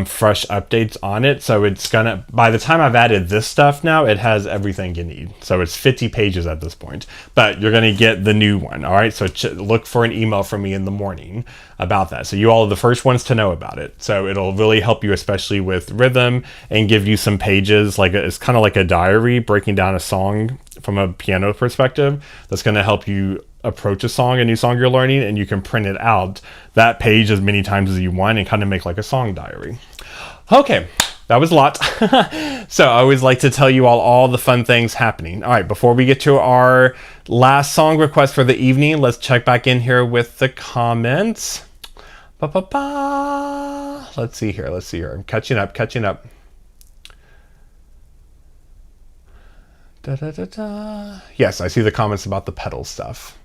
fresh updates on it. So it's gonna, by the time I've added this stuff now, it has everything you need. So it's 50 pages at this point, but you're gonna get the new one. All right, so look for an email from me in the morning about that. So you all are the first ones to know about it. So it'll really help you, especially with rhythm, and give you some pages, like it's kind of like a diary breaking down a song from a piano perspective. That's going to help you approach a new song you're learning, and you can print it out, that page, as many times as you want, and kind of make like a song diary. Okay, that was a lot. So I always like to tell you all the fun things happening. All right, before we get to our last song request for the evening, let's check back in here with the comments. Let's see here. I'm catching up. Yes, I see the comments about the pedal stuff.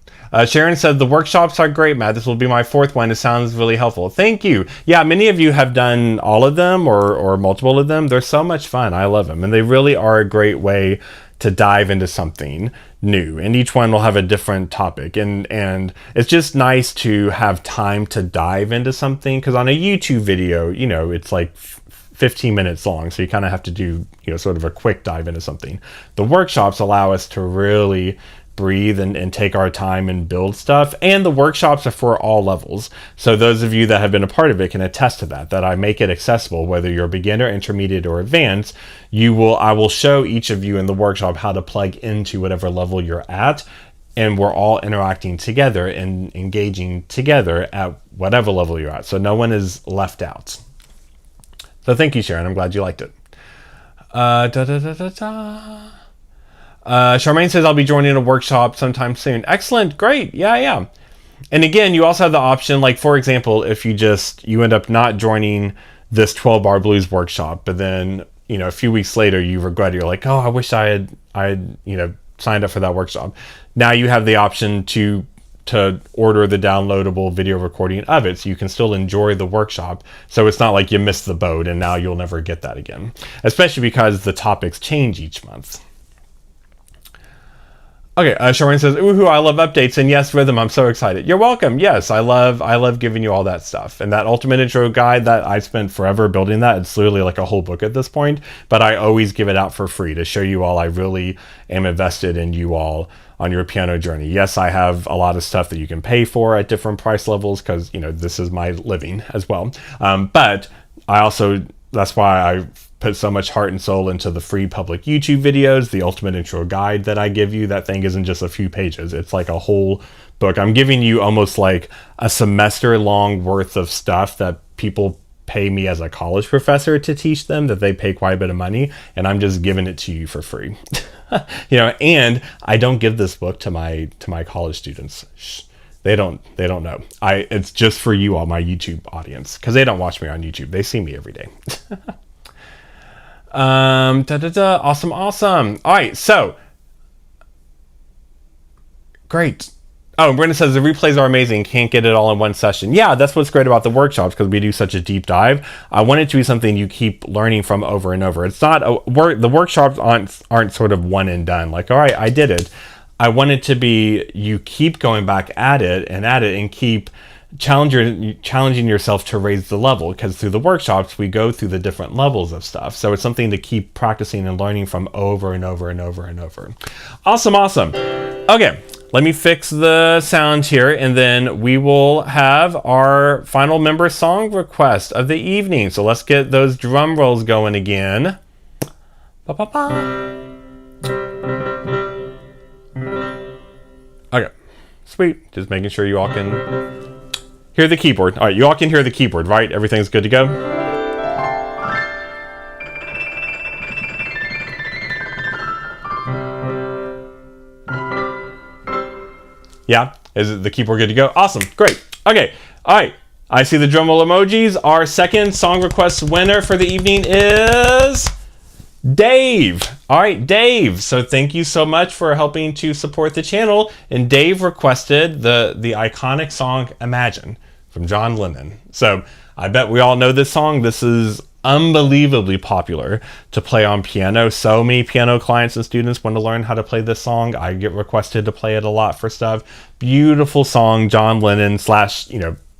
Sharon said, the workshops are great, Matt. This will be my 4th one. It sounds really helpful. Thank you. Yeah, many of you have done all of them or multiple of them. They're so much fun. I love them. And they really are a great way to dive into something new. And each one will have a different topic. And it's just nice to have time to dive into something, because on a YouTube video, it's like 15 minutes long. So you kind of have to do, sort of a quick dive into something. The workshops allow us to really breathe and take our time and build stuff. And the workshops are for all levels. So those of you that have been a part of it can attest to that I make it accessible, whether you're a beginner, intermediate, or advanced. I will show each of you in the workshop how to plug into whatever level you're at. And we're all interacting together and engaging together at whatever level you're at. So no one is left out. So thank you, Sharon. I'm glad you liked it. Charmaine says, I'll be joining a workshop sometime soon. Excellent. Great. Yeah. And again, you also have the option, like, for example, if you end up not joining this 12-bar blues workshop, but then, a few weeks later you regret it. You're like, oh, I wish I had signed up for that workshop. Now you have the option to order the downloadable video recording of it, so you can still enjoy the workshop. So it's not like you missed the boat and now you'll never get that again, especially because the topics change each month. Okay, Sharon says, ooh, I love updates, and yes, rhythm, I'm so excited. You're welcome. Yes, I love giving you all that stuff. And that ultimate intro guide, that I spent forever building that. It's literally like a whole book at this point, but I always give it out for free to show you all I really am invested in you all on your piano journey. Yes, I have a lot of stuff that you can pay for at different price levels, because, this is my living as well. But that's why I put so much heart and soul into the free public YouTube videos, the ultimate intro guide that I give you. That thing isn't just a few pages. It's like a whole book. I'm giving you almost like a semester long worth of stuff that people pay me as a college professor to teach them, that they pay quite a bit of money, and I'm just giving it to you for free. And I don't give this book to my college students. Shh. They don't know. It's just for you all, my YouTube audience, because they don't watch me on YouTube. They see me every day. Awesome. All right, so great. Oh, Brenda says the replays are amazing. Can't get it all in one session. Yeah, that's what's great about the workshops, because we do such a deep dive. I want it to be something you keep learning from over and over. It's not the workshops aren't sort of one and done. Like, all right, I did it. I want it to be you keep going back at it and keep challenging yourself to raise the level, because through the workshops we go through the different levels of stuff. So it's something to keep practicing and learning from over and over and over and over. Awesome. Okay, let me fix the sound here, and then we will have our final member song request of the evening. So let's get those drum rolls going again. Okay, sweet. Just making sure you all can hear the keyboard. All right, you all can hear the keyboard, right? Everything's good to go? Yeah? Is the keyboard good to go? Awesome. Great. Okay. All right. I see the drum roll emojis. Our second song request winner for the evening is Dave. All right, Dave. So thank you so much for helping to support the channel. And Dave requested the iconic song Imagine from John Lennon. So I bet we all know this song. This is unbelievably popular to play on piano. So many piano clients and students want to learn how to play this song. I get requested to play it a lot for stuff. Beautiful song, John Lennon slash,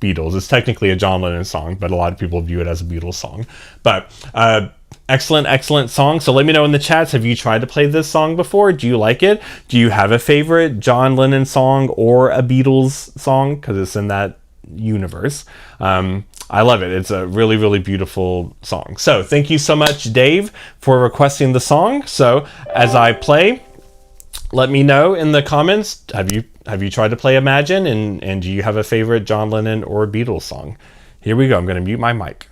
Beatles. It's technically a John Lennon song, but a lot of people view it as a Beatles song. But excellent song. So let me know in the chats, have you tried to play this song before? Do you like it? Do you have a favorite John Lennon song or a Beatles song? Because it's in that universe. I love it. It's a really, really beautiful song. So thank you so much, Dave, for requesting the song. So as I play, let me know in the comments, have you tried to play Imagine, and do you have a favorite John Lennon or Beatles song? Here we go. I'm going to mute my mic.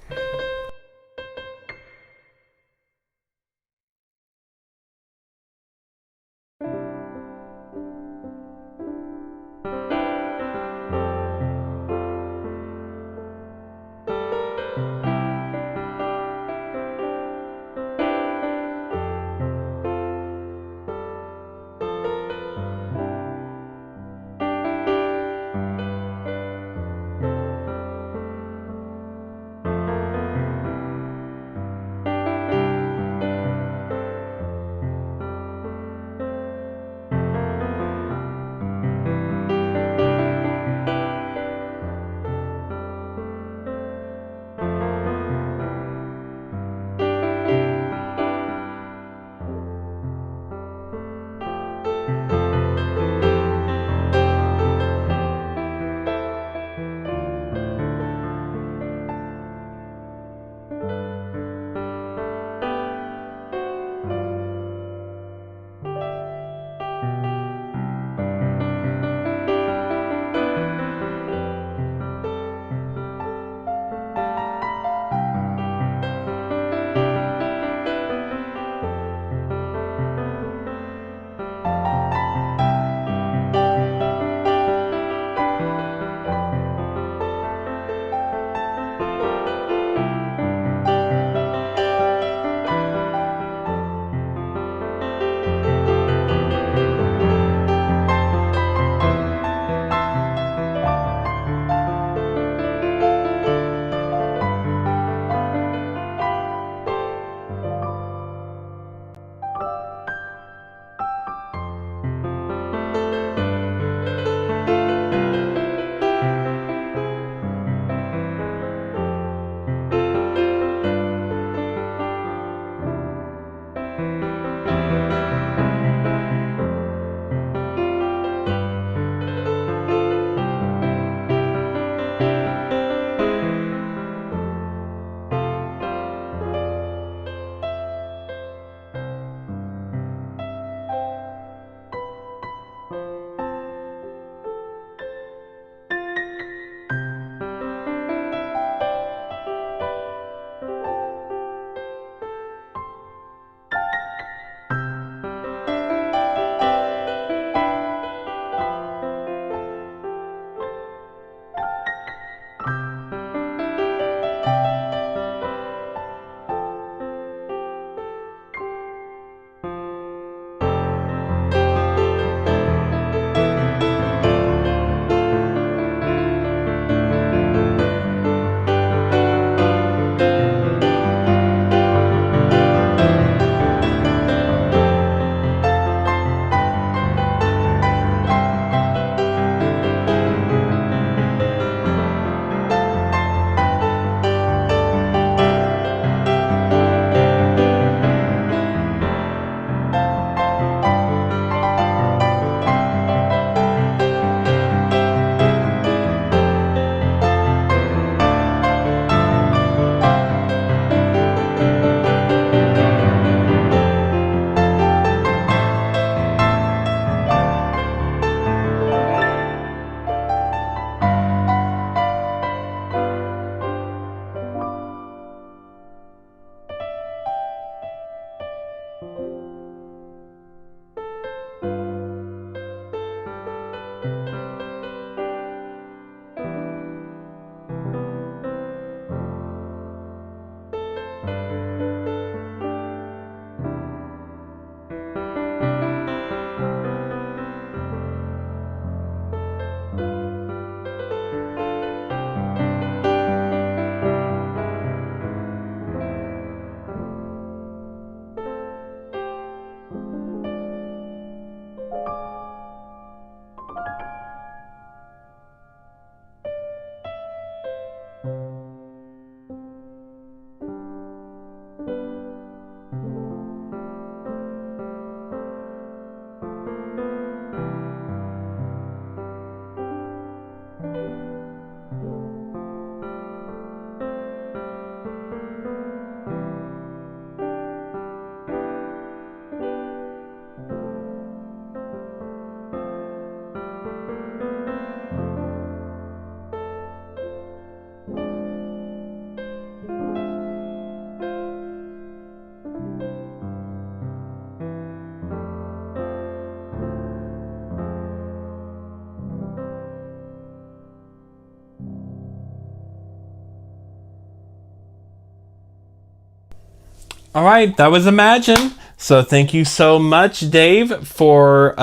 All right, that was Imagine. So thank you so much, Dave, for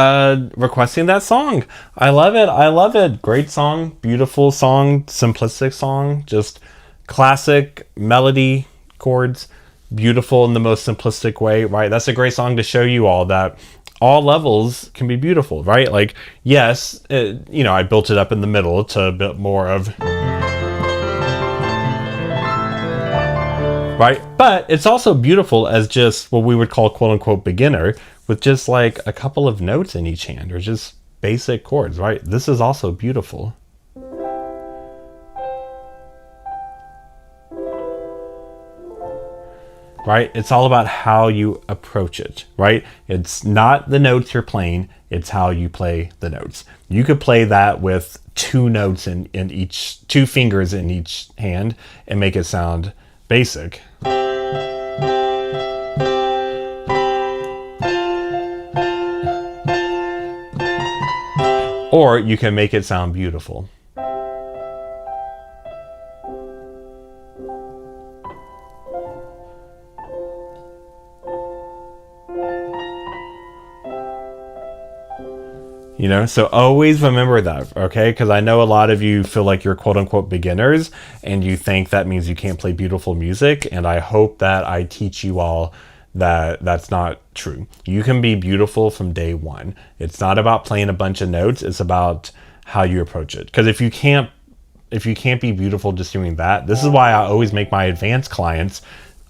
requesting that song. I love it. I love it. Great song, beautiful song, simplistic song, just classic melody, chords, beautiful in the most simplistic way, right? That's a great song to show you all that all levels can be beautiful, right? Like, yes, I built it up in the middle to a bit more of... right? But it's also beautiful as just what we would call quote unquote beginner with just like a couple of notes in each hand or just basic chords, right? This is also beautiful. Right? It's all about how you approach it, right? It's not the notes you're playing, it's how you play the notes. You could play that with two notes in each, two fingers in each hand and make it sound basic. Or you can make it sound beautiful. So always remember that, okay? Because I know a lot of you feel like you're quote unquote beginners and you think that means you can't play beautiful music. And I hope that I teach you all that that's not true. You can be beautiful from day one. It's not about playing a bunch of notes. It's about how you approach it. Because if you can't be beautiful just doing that, this is why I always make my advanced clients,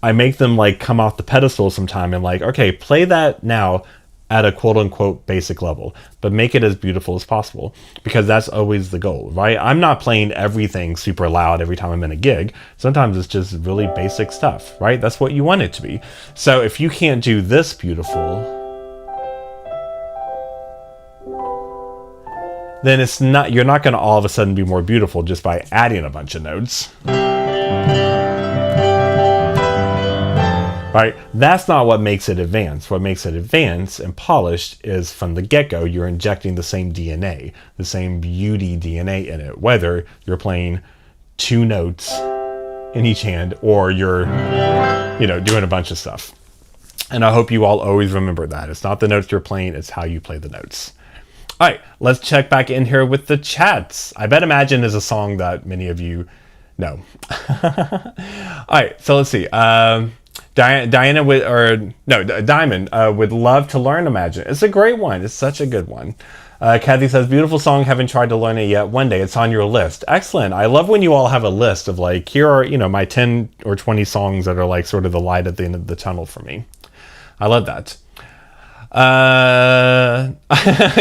I make them like come off the pedestal sometime and like, okay, play that now at a quote unquote basic level, but make it as beautiful as possible, because that's always the goal, right? I'm not playing everything super loud every time I'm in a gig. Sometimes it's just really basic stuff, right? That's what you want it to be. So if you can't do this beautiful, then you're not going to all of a sudden be more beautiful just by adding a bunch of notes. Right? That's not what makes it advanced. What makes it advanced and polished is from the get-go, you're injecting the same DNA, the same beauty DNA in it, whether you're playing two notes in each hand or you're, doing a bunch of stuff. And I hope you all always remember that. It's not the notes you're playing, it's how you play the notes. All right, let's check back in here with the chats. I bet Imagine is a song that many of you know. All right, so let's see. Diamond would love to learn Imagine. It's a great one. It's such a good one. Kathy says, beautiful song. Haven't tried to learn it yet. One day. It's on your list. Excellent. I love when you all have a list of like, here are, my 10 or 20 songs that are like sort of the light at the end of the tunnel for me. I love that.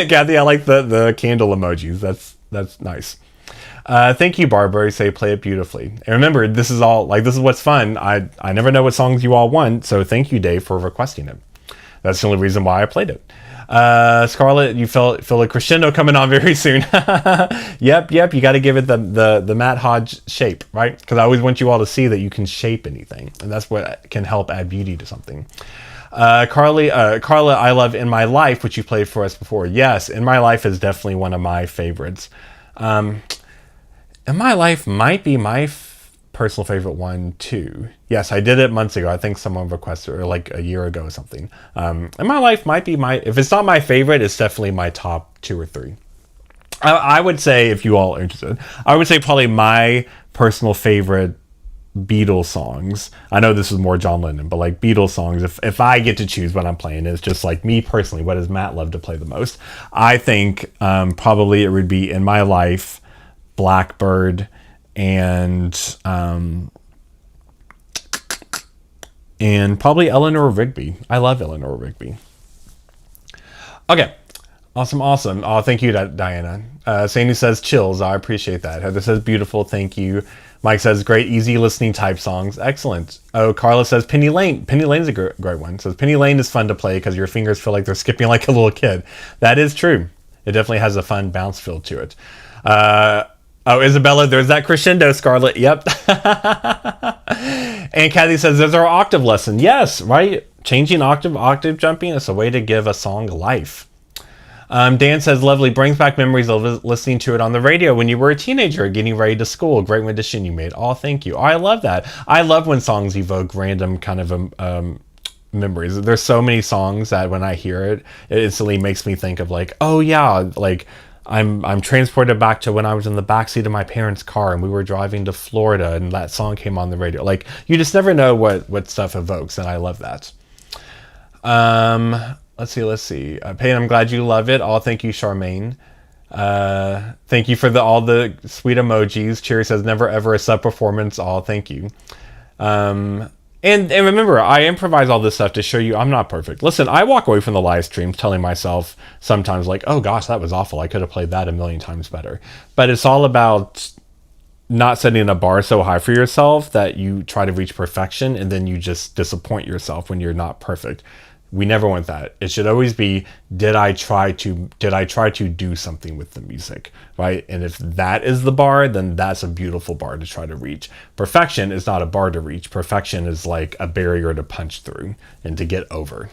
Kathy, I like the candle emojis. That's nice. Thank you, Barbara. You say play it beautifully. And remember, this is what's fun. I never know what songs you all want, so thank you, Dave, for requesting it. That's the only reason why I played it. Scarlett, you feel a crescendo coming on very soon. Yep. You got to give it the Matt Hodge shape, right? Because I always want you all to see that you can shape anything, and that's what can help add beauty to something. Carla, I love In My Life, which you played for us before. Yes, In My Life is definitely one of my favorites. In My Life might be my personal favorite one too. Yes, I did it months ago. I think someone requested it, or like a year ago or something. In My Life might be if it's not my favorite, it's definitely my top 2 or 3. I would say, if you all are interested, I would say probably my personal favorite Beatles songs. I know this is more John Lennon, but like Beatles songs, if I get to choose what I'm playing, it's just like me personally, what does Matt love to play the most? I think probably it would be In My Life, Blackbird, and probably Eleanor Rigby. I love Eleanor Rigby. Okay, awesome. Oh, thank you, Diana. Sandy says chills. I appreciate that. Heather says beautiful. Thank you. Mike says great, easy listening type songs. Excellent. Oh, Carla says Penny Lane. Penny Lane's a great one. Says Penny Lane is fun to play because your fingers feel like they're skipping like a little kid. That is true. It definitely has a fun bounce feel to it. Oh, Isabella, there's that crescendo, Scarlett. Yep. And Kathy says, there's our octave lesson. Yes, right? Changing octave jumping is a way to give a song life. Dan says, lovely, brings back memories of listening to it on the radio when you were a teenager, getting ready to school. Great rendition you made. Oh, thank you. Oh, I love that. I love when songs evoke random kind of memories. There's so many songs that when I hear it, it instantly makes me think of like, oh yeah, like I'm transported back to when I was in the backseat of my parents' car and we were driving to Florida and that song came on the radio. Like, you just never know what stuff evokes, and I love that. Let's see. Payne, I'm glad you love it. Oh, thank you, Charmaine. Thank you for all the sweet emojis. Cherry says never ever a sub performance. Oh, thank you. And remember, I improvise all this stuff to show you I'm not perfect. Listen, I walk away from the live streams telling myself sometimes like, oh gosh, that was awful. I could have played that a million times better. But it's all about not setting a bar so high for yourself that you try to reach perfection and then you just disappoint yourself when you're not perfect. We never want that. It should always be, did I try to do something with the music, right? And if that is the bar, then that's a beautiful bar to try to reach. Perfection is not a bar to reach. Perfection is like a barrier to punch through and to get over.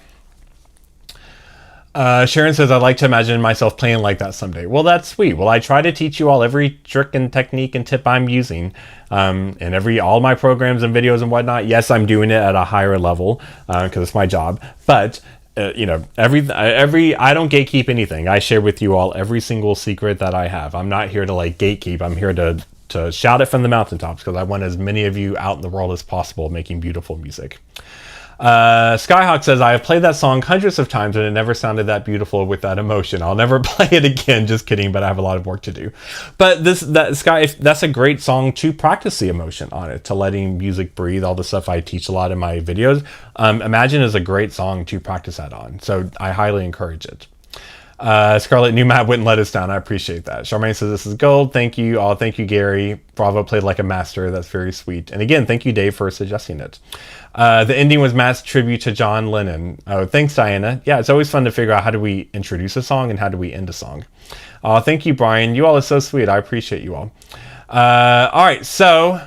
Sharon says, I'd like to imagine myself playing like that someday. Well, that's sweet. Well, I try to teach you all every trick and technique and tip I'm using, and all my programs and videos and whatnot. Yes, I'm doing it at a higher level because it's my job. But I don't gatekeep anything. I share with you all every single secret that I have. I'm not here to like gatekeep. I'm here to shout it from the mountaintops because I want as many of you out in the world as possible making beautiful music. Skyhawk says, I have played that song hundreds of times and it never sounded that beautiful with that emotion. I'll never play it again. Just kidding, but I have a lot of work to do. But that's a great song to practice the emotion on it, to letting music breathe, all the stuff I teach a lot in my videos. Imagine is a great song to practice that on. So I highly encourage it. Scarlett Newmat wouldn't let us down. I appreciate that. Charmaine says, this is gold. Thank you. Oh, thank you, Gary. Bravo played like a master. That's very sweet. And again, thank you, Dave, for suggesting it. The ending was Matt's tribute to John Lennon. Oh, thanks, Diana. Yeah, it's always fun to figure out how do we introduce a song and how do we end a song. Oh, thank you, Brian. You all are so sweet. I appreciate you all. All right, so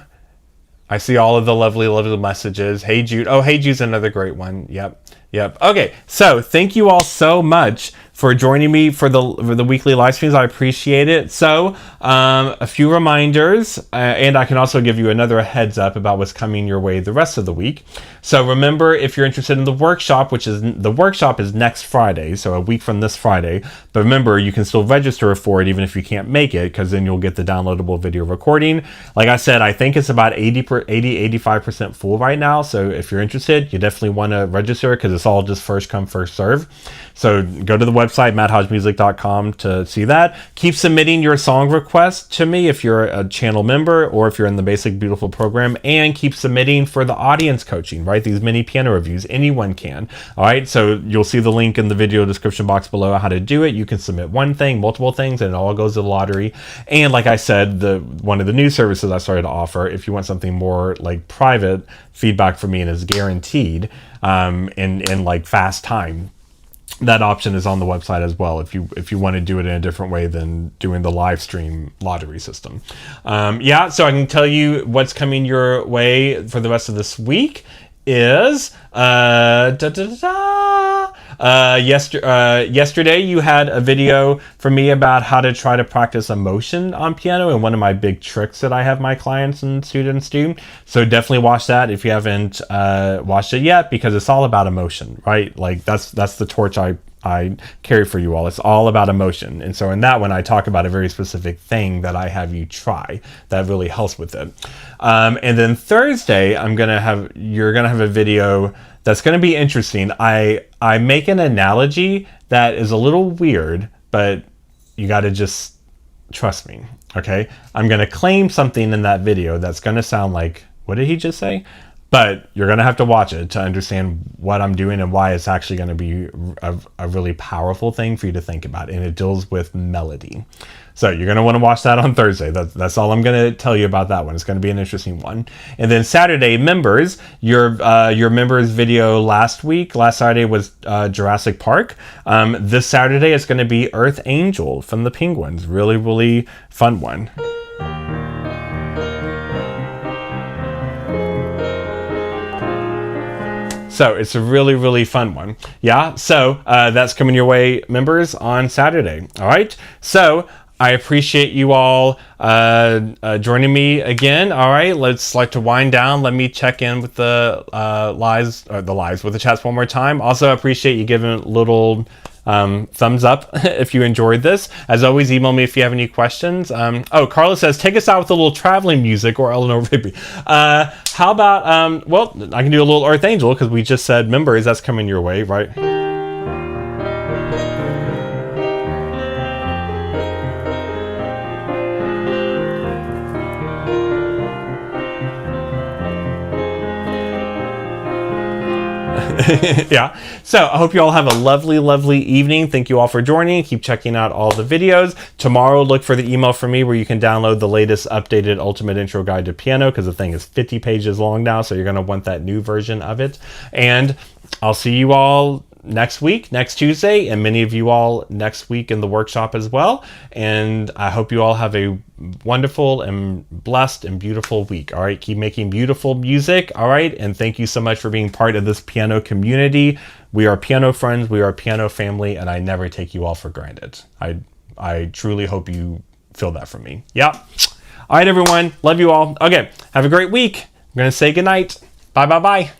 I see all of the lovely, lovely messages. Hey, Jude. Oh, Hey, Jude's another great one. Yep. Okay, so thank you all so much for joining me for the weekly live streams. I appreciate it. So a few reminders, and I can also give you another heads up about what's coming your way the rest of the week. So remember, if you're interested in the workshop, the workshop is next Friday, so a week from this Friday. But remember, you can still register for it even if you can't make it, because then you'll get the downloadable video recording. Like I said, I think it's about 85% full right now. So if you're interested, you definitely want to register because it's all just first come, first serve. So go to the website, matthodgemusic.com, to see that. Keep submitting your song requests to me if you're a channel member or if you're in the Basic Beautiful program, and keep submitting for the audience coaching, right? These mini piano reviews, anyone can. All right, so you'll see the link in the video description box below how to do it. You can submit one thing, multiple things, and it all goes to the lottery. And like I said, one of the new services I started to offer, if you want something more like private feedback from me and is guaranteed in like fast time, that option is on the website as well if you want to do it in a different way than doing the live stream lottery system. So I can tell you what's coming your way for the rest of this week is yesterday you had a video from me about how to try to practice emotion on piano, and one of my big tricks that I have my clients and students do. So definitely watch that if you haven't watched it yet, because it's all about emotion, right? Like that's the torch I carry for you all. It's all about emotion. And so in that one, I talk about a very specific thing that I have you try that really helps with it. And then Thursday, you're gonna have a video that's gonna be interesting. I make an analogy that is a little weird, but you gotta just trust me, okay? I'm gonna claim something in that video that's gonna sound like, what did he just say? But you're going to have to watch it to understand what I'm doing and why it's actually going to be a really powerful thing for you to think about. And it deals with melody. So you're going to want to watch that on Thursday. That's all I'm going to tell you about that one. It's going to be an interesting one. And then Saturday, members, your members video last Saturday was Jurassic Park. This Saturday is going to be Earth Angel from the Penguins. Really, really fun one. So it's a really, really fun one. Yeah, so that's coming your way, members, on Saturday. All right, so I appreciate you all joining me again. All right, let's like to wind down. Let me check in with the lives with the chats one more time. Also appreciate you giving a little thumbs up if you enjoyed this. As always, email me if you have any questions. Carla says, take us out with a little traveling music, or Eleanor Rigby. How about, well, I can do a little Earth Angel because we just said members. That's coming your way, right? Yeah. So I hope you all have a lovely, lovely evening. Thank you all for joining. Keep checking out all the videos. Tomorrow, look for the email from me where you can download the latest updated Ultimate Intro Guide to Piano, because the thing is 50 pages long now. So you're going to want that new version of it. And I'll see you all next week, next Tuesday, and many of you all next week in the workshop as well. And I hope you all have a wonderful and blessed and beautiful week. All right, keep making beautiful music. All right, and thank you so much for being part of this piano community. We are piano friends, we are piano family, and I never take you all for granted. I truly hope you feel that from me. Yeah. All right, everyone, love you all. Okay, have a great week. I'm gonna say goodnight. Bye.